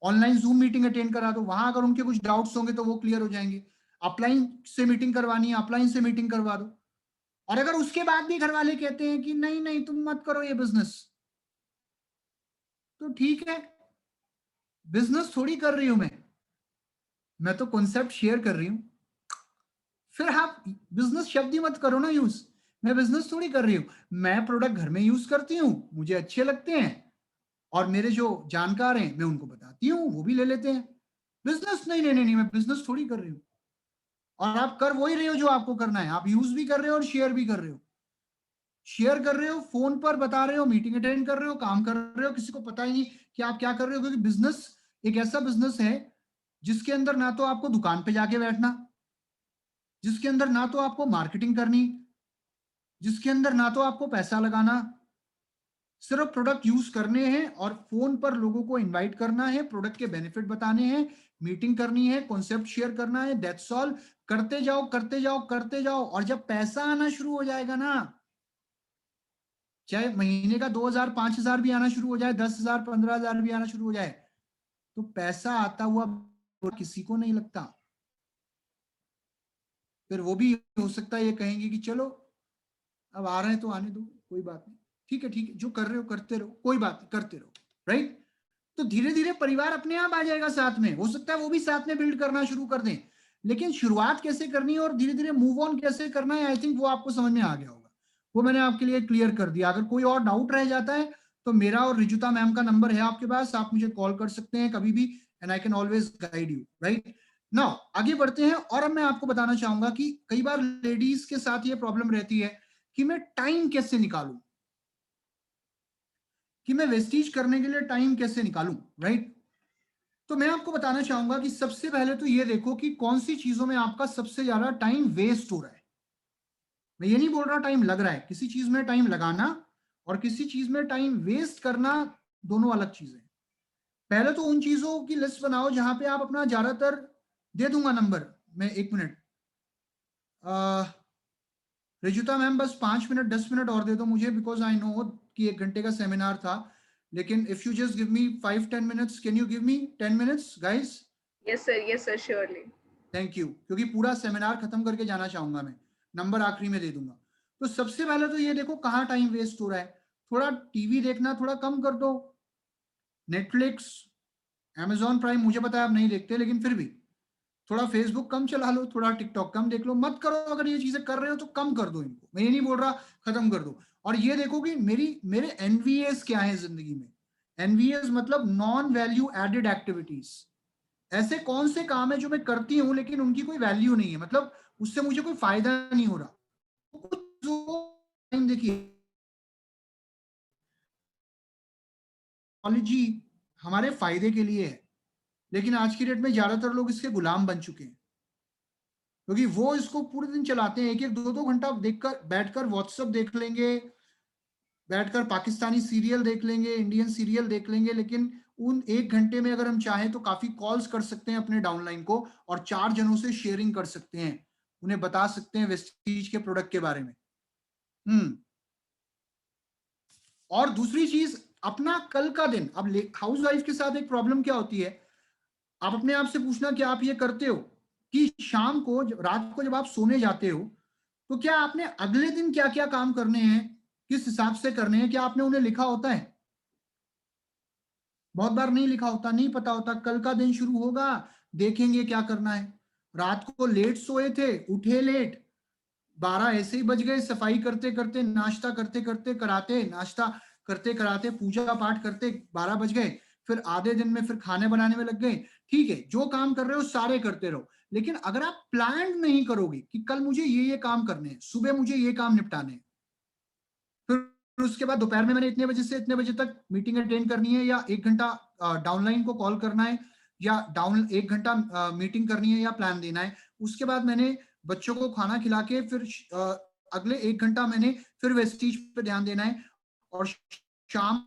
ऑनलाइन जूम मीटिंग अटेंड करा दो, वहां अगर उनके कुछ डाउट्स होंगे तो वो क्लियर हो जाएंगे। अपलाइन से मीटिंग करवानी है, अपलाइन से मीटिंग करवा दो। और अगर उसके बाद भी घर वाले कहते हैं कि नहीं नहीं तुम मत करो ये बिजनेस, तो ठीक है, बिजनेस थोड़ी कर रही हूं मैं तो कॉन्सेप्ट शेयर कर रही हूं। फिर आप बिजनेस शब्द ही मत करो ना यूज, मैं बिजनेस थोड़ी कर रही हूं, मैं प्रोडक्ट घर में यूज करती हूँ, मुझे अच्छे लगते हैं, और मेरे जो जानकार हैं मैं उनको बताती हूँ, वो भी ले लेते हैं। बिजनेस नहीं नहीं नहीं नहीं, मैं बिजनेस थोड़ी कर रही हूँ। और आप कर वही रहे हो जो आपको करना है, आप यूज भी कर रहे हो और शेयर भी कर रहे हो, शेयर कर रहे हो, फोन पर बता रहे हो, मीटिंग अटेंड कर रहे हो, काम कर रहे हो, किसी को पता ही नहीं कि आप क्या कर रहे हो। क्योंकि बिजनेस एक ऐसा बिजनेस है जिसके अंदर ना तो आपको दुकान पे जाके बैठना, जिसके अंदर ना तो आपको मार्केटिंग करनी, जिसके अंदर ना तो आपको पैसा लगाना, सिर्फ प्रोडक्ट यूज करने हैं और फोन पर लोगों को इनवाइट करना है, प्रोडक्ट के बेनिफिट बताने हैं, मीटिंग करनी है, कॉन्सेप्ट शेयर करना है, दैट्स ऑल। करते जाओ करते जाओ करते जाओ, और जब पैसा आना शुरू हो जाएगा ना, चाहे महीने का 2,000 5,000 भी आना शुरू हो जाए, 10,000 15,000 भी आना शुरू हो जाए, तो पैसा आता हुआ किसी को नहीं लगता। फिर वो भी हो सकता है ये कहेंगे कि चलो अब आ रहे हैं तो आने दो, कोई बात नहीं, ठीक है ठीक है, जो कर रहे हो करते रहो, कोई बात नहीं, करते रहो, राइट? तो धीरे धीरे परिवार अपने आप आ जाएगा साथ में, हो सकता है वो भी साथ में बिल्ड करना शुरू कर दें। लेकिन शुरुआत कैसे करनी है और धीरे धीरे मूव ऑन कैसे करना है, आई थिंक वो आपको समझ में आ गया होगा, वो मैंने आपके लिए क्लियर कर दिया। अगर कोई और डाउट रह जाता है तो मेरा और रिजुता मैम का नंबर है आपके पास, आप मुझे कॉल कर सकते हैं कभी भी, and I can always guide you, right? Now आगे बढ़ते हैं, और अब मैं आपको बताना चाहूंगा कि कई बार लेडीज के साथ ये प्रॉब्लम रहती है कि मैं टाइम कैसे निकालूं, कि मैं वेस्टीज करने के लिए टाइम कैसे निकालूं, राइट? तो मैं आपको बताना चाहूंगा कि सबसे पहले तो ये देखो कि कौन सी चीजों में आपका सबसे ज्यादा टाइम वेस्ट हो रहा है। मैं ये नहीं बोल रहा टाइम लग रहा है, किसी चीज में टाइम लगाना और किसी चीज में टाइम वेस्ट करना दोनों अलग चीजें हैं। पहले तो उन चीजों की लिस्ट बनाओ जहां पे आप अपना ज्यादातर, दे दूंगा नंबर मैं, 1 मिनट, रिजुता मैम बस 5 मिनट 10 मिनट और दे दो मुझे, बिकॉज आई नो कि 1 घंटे का सेमिनार था, लेकिन if you just give me 5-10 minutes, can you give me 10 minutes guys? Yes sir surely. Thank you, क्योंकि पूरा सेमिनार खत्म करके जाना चाहूंगा मैं, नंबर आखिरी में दे दूंगा। तो सबसे पहले तो ये देखो कहाँ टाइम वेस्ट हो रहा है, थोड़ा टीवी देखना थोड़ा कम कर दो, नेटफ्लिक्स, amazon प्राइम, मुझे पता है आप नहीं देखते, लेकिन फिर भी थोड़ा फेसबुक कम चला लो, थोड़ा टिकटॉक कम देख लो, मत करो, अगर ये चीजें कर रहे हो तो कम कर दो इनको, मैं ये नहीं बोल रहा खत्म कर दो। और ये देखो कि मेरे एनवीएस क्या है जिंदगी में, एनवीएस मतलब नॉन वैल्यू एडेड एक्टिविटीज, ऐसे कौन से काम है जो मैं करती हूँ लेकिन उनकी कोई वैल्यू नहीं है, मतलब उससे मुझे कोई फायदा नहीं हो रहा। कुछ देखिए, टेक्नोलॉजी हमारे फायदे के लिए है, लेकिन आज की डेट में ज्यादातर लोग इसके गुलाम बन चुके हैं, क्योंकि वो इसको पूरे दिन चलाते हैं, एक एक दो दो घंटा देखकर बैठकर व्हाट्सएप देख लेंगे, बैठकर पाकिस्तानी सीरियल देख लेंगे, इंडियन सीरियल देख लेंगे, लेकिन उन एक घंटे में अगर हम चाहें तो काफी कॉल्स कर सकते हैं अपने डाउनलाइन को और 4 जनों से शेयरिंग कर सकते हैं, उन्हें बता सकते हैं वेस्टीज के प्रोडक्ट के बारे में। और दूसरी चीज, अपना कल का दिन, अब हाउस वाइफ के साथ एक प्रॉब्लम क्या होती है, आप अपने आप से पूछना कि आप ये करते हो कि शाम को रात को जब आप सोने जाते हो तो क्या आपने अगले दिन क्या क्या काम करने हैं, किस हिसाब से करने हैं, क्या आपने उन्हें लिखा होता है? बहुत बार नहीं लिखा होता, नहीं पता होता। कल का दिन शुरू होगा, देखेंगे क्या करना है। रात को लेट सोए थे, उठे लेट, 12 ऐसे ही बज गए, सफाई करते करते, नाश्ता करते करते कराते, नाश्ता करते कराते, पूजा पाठ करते 12 बज गए, फिर आधे दिन में फिर खाने बनाने में लग गए। ठीक है, जो काम कर रहे हो सारे करते रहो, लेकिन अगर आप प्लान नहीं करोगे कि कल मुझे ये काम करने हैं, सुबह मुझे ये काम निपटाने हैं, फिर उसके बाद दोपहर में मैंने इतने बजे से इतने बजे तक मीटिंग अटेंड करनी है, या 1 घंटा डाउनलाइन को कॉल करना है, या 1 घंटा मीटिंग करनी है या प्लान देना है, उसके बाद मैंने बच्चों को खाना खिला के फिर अगले 1 घंटा मैंने फिर वेस्टीज पे ध्यान देना है, और शाम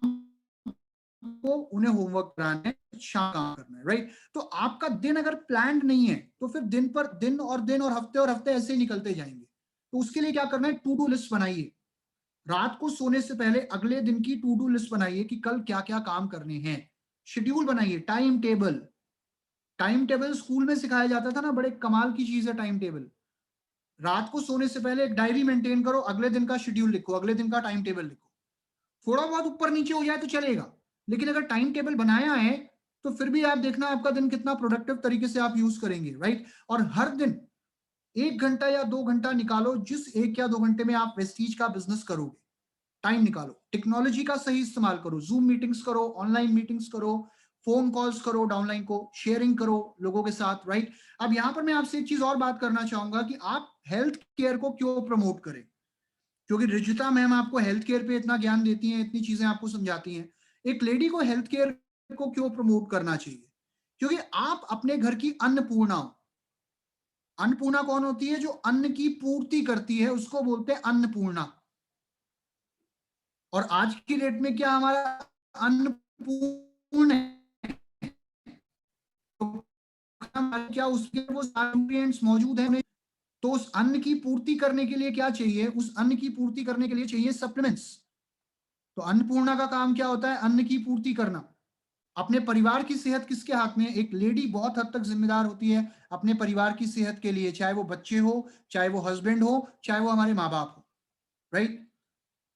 को उन्हें होमवर्क कराना है, शाम काम करना है, राइट। तो आपका दिन अगर प्लान नहीं है तो फिर दिन पर दिन और हफ्ते ऐसे ही निकलते जाएंगे। तो उसके लिए क्या करना है, टू डू लिस्ट बनाइए। रात को सोने से पहले अगले दिन की टू डू लिस्ट बनाइए कि कल क्या क्या काम करने हैं, शेड्यूल बनाइए, time table. Time table school में सिखाया जाता था ना, बड़े कमाल की चीज है टाइम टेबल। रात को सोने से पहले एक डायरी मेंटेन करो, अगले दिन का शेड्यूल लिखो, अगले दिन का टाइम टेबल लिखो। थोड़ा बहुत ऊपर नीचे हो जाए तो चलेगा, लेकिन अगर टाइम टेबल बनाया है तो फिर भी आप देखना आपका दिन कितना प्रोडक्टिव तरीके से आप यूज करेंगे, राइट। और हर दिन 1 घंटा या 2 घंटा निकालो, जिस 1 या 2 घंटे में आप वेस्टीज का बिजनेस करोगे, टाइम निकालो, टेक्नोलॉजी का सही इस्तेमाल करो, जूम मीटिंग्स करो, ऑनलाइन मीटिंग्स करो, फोन कॉल्स करो, डाउनलाइन को शेयरिंग करो लोगों के साथ, राइट। अब यहां पर मैं आपसे एक चीज और बात करना चाहूंगा कि आप हेल्थ केयर को क्यों प्रमोट करें, क्योंकि रिजिता मैम आपको हेल्थ केयर पे इतना ज्ञान देती हैं, इतनी चीजें आपको समझाती हैं। एक लेडी को हेल्थ केयर को क्यों प्रमोट करना चाहिए? क्योंकि आप अपने घर की अन्नपूर्णा हो। अन्नपूर्णा कौन होती है? जो अन्न की पूर्ति करती है उसको बोलते हैं अन्नपूर्णा। और आज की डेट में क्या हमारा अन्नपूर्ण है? तो क्या उसके वो न्यूट्रिएंट्स मौजूद है? तो उस अन्न की पूर्ति करने के लिए क्या चाहिए? उस अन्न की पूर्ति करने के लिए चाहिए सप्लीमेंट्स। तो अन्नपूर्णा का काम क्या होता है? अन्न की पूर्ति करना। अपने परिवार की सेहत किसके हाथ में? एक लेडी बहुत हद तक जिम्मेदार होती है अपने परिवार की सेहत के लिए, चाहे वो बच्चे हो, चाहे वो हस्बैंड हो, चाहे वो हमारे माँ बाप हो, राइट।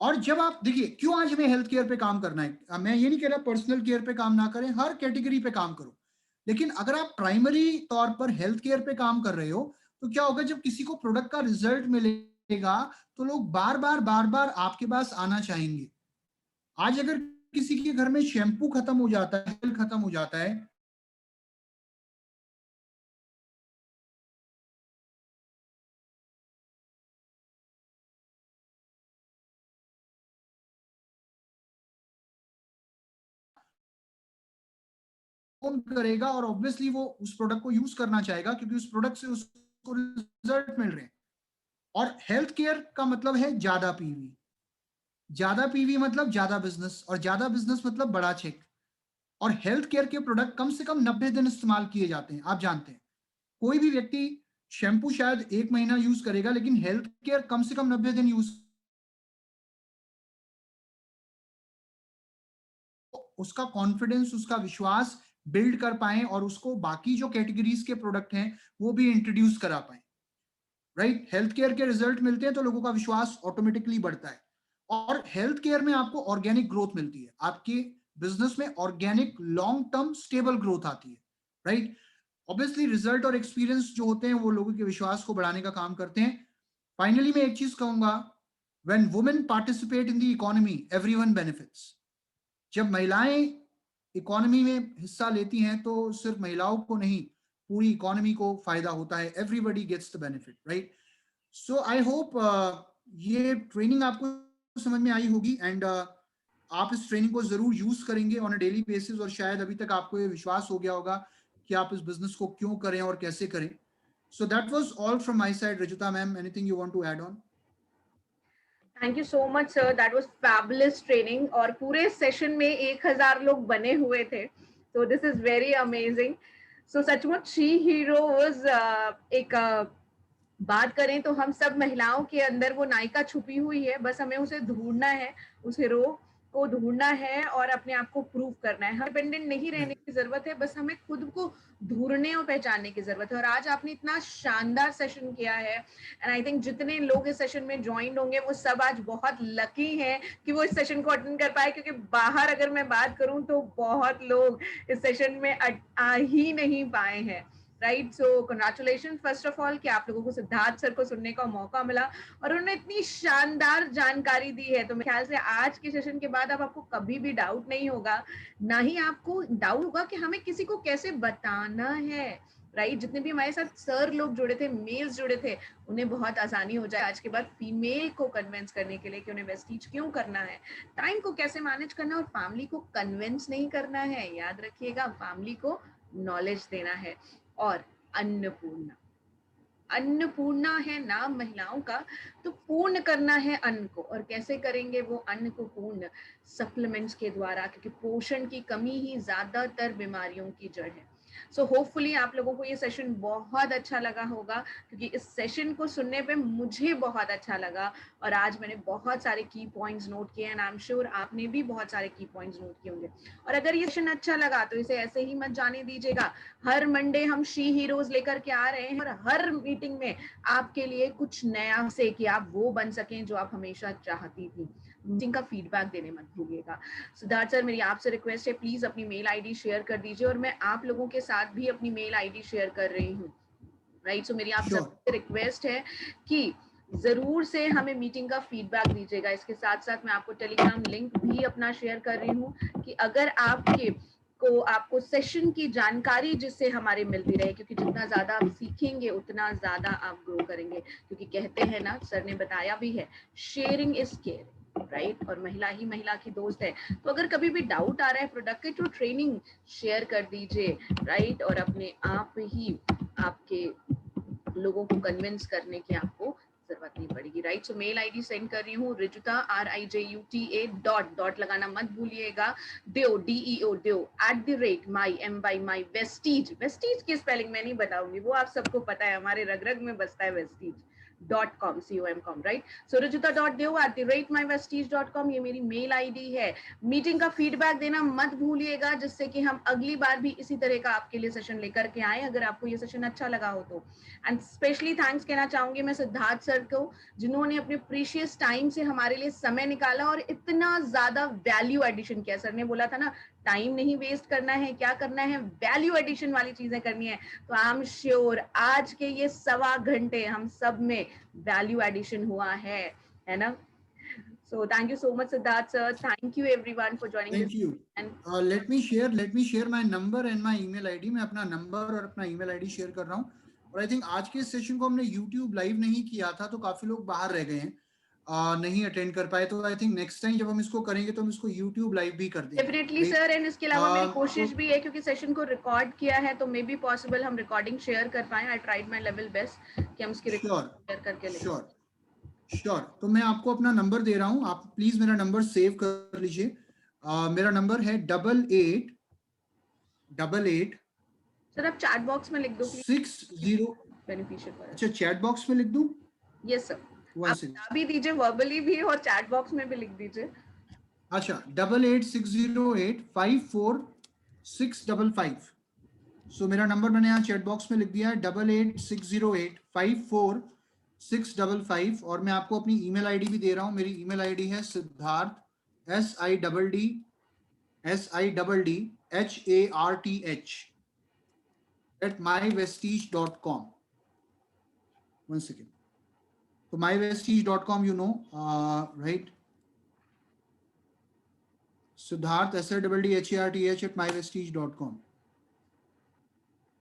और जब आप देखिए, क्यों आज हमें हेल्थ केयर पे काम करना है, मैं ये नहीं कह रहा पर्सनल केयर पे काम ना करें, हर कैटेगरी पे काम करो, लेकिन अगर आप प्राइमरी तौर पर हेल्थ केयर पे काम कर रहे हो तो क्या होगा, जब किसी को प्रोडक्ट का रिजल्ट मिलेगा तो लोग बार बार आपके पास आना चाहेंगे। आज अगर किसी के घर में शैम्पू खत्म हो जाता है, तेल खत्म हो जाता है, कौन करेगा? और ऑब्वियसली वो उस प्रोडक्ट को यूज करना चाहेगा, क्योंकि उस प्रोडक्ट से उसको रिजल्ट मिल रहे हैं। और हेल्थ केयर का मतलब है ज्यादा पीवी। ज्यादा पीवी मतलब ज्यादा बिजनेस, और ज्यादा बिजनेस मतलब बड़ा चेक। और हेल्थ केयर के प्रोडक्ट कम से कम 90 दिन इस्तेमाल किए जाते हैं, आप जानते हैं। कोई भी व्यक्ति शैम्पू शायद 1 महीना यूज करेगा, लेकिन हेल्थ केयर कम से कम 90 दिन यूज, उसका कॉन्फिडेंस, उसका विश्वास बिल्ड कर पाए और उसको बाकी जो कैटेगरीज के प्रोडक्ट हैं वो भी इंट्रोड्यूस करा पाए, राइट। हेल्थ केयर के रिजल्ट मिलते हैं तो लोगों का विश्वास ऑटोमेटिकली बढ़ता है। और हेल्थ केयर में आपको ऑर्गेनिक ग्रोथ मिलती है, आपके बिजनेस में organic long term stable growth आती है, राइट। ऑब्वियसली रिजल्ट और एक्सपीरियंस जो होते हैं वो लोगों के विश्वास को बढ़ाने का काम करते हैं। फाइनली मैं एक चीज कहूंगा, when women participate in the economy everyone benefits. जब महिलाएं इकोनॉमी में हिस्सा लेती हैं तो सिर्फ महिलाओं को नहीं, पूरी इकोनॉमी को फायदा होता है, everybody gets the benefit, right? So I hope ये ट्रेनिंग आपको समझ में आई होगी, एंड आप इस ट्रेनिंग को जरूर यूज करेंगे ऑन अ डेली बेसिस, और शायद अभी तक आपको ये विश्वास हो गया होगा कि आप इस बिजनेस को क्यों करें और कैसे करें. So that was all from my side. Rijuta ma'am, anything you want to add on? Thank you so much sir, that was fabulous training और पूरे सेशन में 1000 लोग बने हुए थे, so this is very amazing. So सचमुच शी हीरोज एक बात करें तो हम सब महिलाओं के अंदर वो नायिका छुपी हुई है, बस हमें उसे ढूंढना है, उस हीरो को ढूंढना है और अपने आप को प्रूव करना है. डिपेंडेंट नहीं रहने की जरूरत है, बस हमें खुद को ढूंढने और पहचानने की जरूरत है. और आज आपने इतना शानदार सेशन किया है, एंड आई थिंक जितने लोग इस सेशन में ज्वाइन होंगे वो सब आज बहुत लकी हैं कि वो इस सेशन को अटेंड कर पाए, क्योंकि बाहर अगर मैं बात करूं तो बहुत लोग इस सेशन में आ ही नहीं पाए हैं. Right, so congratulation first of all कि आप लोगों को सिद्धार्थ सर को सुनने का मौका मिला और उन्होंने इतनी शानदार जानकारी दी है. तो मेरे ख्याल से आज के सेशन के बाद अब आपको कभी भी डाउट नहीं होगा, ना ही आपको डाउट होगा कि हमें किसी को कैसे बताना है. राइट, जितने भी हमारे साथ सर लोग जुड़े थे, मेल्स जुड़े थे, उन्हें बहुत आसानी हो जाए आज के बाद फीमेल को कन्विंस करने के लिए कि उन्हें वेस्टीज क्यों करना है, टाइम को कैसे मैनेज करना है, और फैमिली को कन्विंस नहीं करना है. याद रखिएगा, फैमिली को नॉलेज देना है. और अन्नपूर्णा, अन्नपूर्णा है नाम महिलाओं का, तो पूर्ण करना है अन्न को. और कैसे करेंगे वो अन्न को पूर्ण? सप्लीमेंट्स के द्वारा, क्योंकि पोषण की कमी ही ज्यादातर बीमारियों की जड़ है. सो होपफुली आप लोगों को ये सेशन बहुत अच्छा लगा होगा, क्योंकि इस सेशन को सुनने पे मुझे बहुत अच्छा लगा और आज मैंने बहुत सारे की पॉइंट्स नोट किए, एंड आई एम श्योर आपने भी बहुत सारे की पॉइंट्स नोट किए होंगे. और अगर ये सेशन अच्छा लगा तो इसे ऐसे ही मत जाने दीजिएगा. हर मंडे हम शी हीरोज लेकर के आ रहे हैं और हर मीटिंग में आपके लिए कुछ नया से कि आप वो बन सकें जो आप हमेशा चाहती थी. मीटिंग का फीडबैक देने मत भूलिएगा. सिद्धार्थ सर, मेरी आपसे रिक्वेस्ट है, प्लीज अपनी मेल आईडी शेयर कर दीजिए और मैं आप लोगों के साथ भी अपनी मेल आईडी शेयर कर रही हूँ. राइट, सो मेरी आप सबसे रिक्वेस्ट है कि जरूर से हमें मीटिंग का फीडबैक दीजिएगा. इसके साथ साथ मैं आपको टेलीग्राम लिंक भी अपना शेयर कर रही हूँ कि अगर आपको सेशन की जानकारी जिससे हमारे मिलती रहे, क्योंकि जितना ज्यादा आप सीखेंगे उतना ज्यादा आप ग्रो करेंगे. क्योंकि कहते हैं ना, सर ने बताया भी है, शेयरिंग इज केयरिंग. राइट, और महिला ही महिला की दोस्त है. तो अगर कभी भी डाउट आ रहा है प्रोडक्ट के, तो ट्रेनिंग शेयर कर दीजिए. राइट, और अपने आप ही आपके लोगों को कन्विंस करने की आपको जरूरत नहीं पड़ेगी. Right, so mail ID send कर रही हूँ, रिजुता RIJUTA डॉट लगाना मत भूलिएगा. Dev DEO Dev @my Vestige. Vestige की स्पेलिंग मैं नहीं बताऊंगी, वो आप सबको पता है, हमारे रग रग में बसता है वेस्टीज .com COM राइट. सो rajita.deo@myvestige.com ये मेरी मेल आईडी है. मीटिंग का फीडबैक देना मत भूलिएगा, जिससे कि हम अगली बार भी इसी तरह का आपके लिए सेशन लेकर के आए, अगर आपको ये सेशन अच्छा लगा हो तो. एंड स्पेशली थैंक्स कहना चाहूंगी मैं सिद्धार्थ सर को, जिन्होंने अपने प्रीशियस टाइम से हमारे लिए समय निकाला और इतना ज्यादा वैल्यू एडिशन किया. सर ने बोला था ना, टाइम नहीं वेस्ट करना है, क्या करना है, वैल्यू एडिशन वाली चीजें करनी है. तो आई एम श्योर आज के ये 1.25 घंटे हम सब में वैल्यू एडिशन हुआ है ना. So thank you so much, Siddharth sir. Thank you everyone for joining Thank this. you. And let me share my number and my email ID. मैं अपना नंबर और अपना ईमेल आईडी शेयर कर रहा हूँ. और आई थिंक आज के इस सेशन को हमने YouTube लाइव नहीं किया था, तो काफी लोग बाहर रह गए हैं, नहीं अटेंड कर पाए. तो आई थिंक नेक्स्ट टाइम जब हम इसको करेंगे तो हम इसको YouTube लाइव भी कर देंगे. डेफिनेटली सर, एंड इसके अलावा मेरी कोशिश भी है, क्योंकि सेशन को रिकॉर्ड किया है, तो मे बी पॉसिबल हम रिकॉर्डिंग शेयर कर पाए. I tried my level best कि हम इसकी रिकॉर्डिंग शेयर करके लें. श्योर. तो मैं आपको अपना नंबर दे रहा हूँ, आप प्लीज मेरा नंबर सेव कर लीजिए. मेरा नंबर है 8888. सर आप चैट बॉक्स में लिख दो प्लीज. 60 बेनिफिशियल पर. अच्छा, चैट बॉक्स में लिख दूं? यस सर, आप भी दीजिए, वर्बली भी और चैट बॉक्स में भी लिख दीजिए. अच्छा, 8860854655. सो मेरा नंबर मैंने यहाँ चैट बॉक्स में लिख दिया है, 8860854655. और मैं आपको अपनी ईमेल आईडी भी दे रहा हूँ. मेरी ईमेल आईडी है Siddharth SIDDHARTH @myvestige.com. 1 second. So myvestige.com, right? Siddharth, SIDDHARTH@myvestige.com.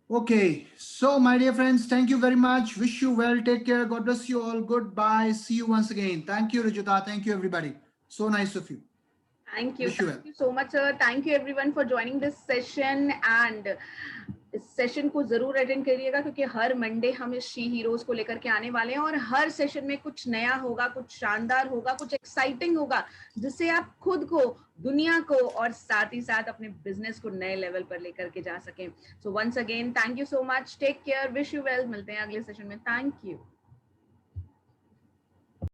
Okay, so my dear friends, thank you very much. Wish you well. Take care. God bless you all. Goodbye. See you once again. Thank you, Rajita. Thank you, everybody. So nice of you. Thank you. Wish you well. Thank you so much, sir. Thank you everyone for joining this session. And इस session को जरूर attend करिएगा क्योंकि हर Monday हम इस she heroes को लेकर के आने वाले हैं और हर सेशन में कुछ नया होगा, कुछ शानदार होगा, कुछ एक्साइटिंग होगा, जिससे आप खुद को, दुनिया को और साथ ही साथ अपने बिजनेस को नए लेवल पर लेकर के जा सकें. So once again thank you so much. Take care. Wish you well. मिलते हैं अगले सेशन में. Thank you.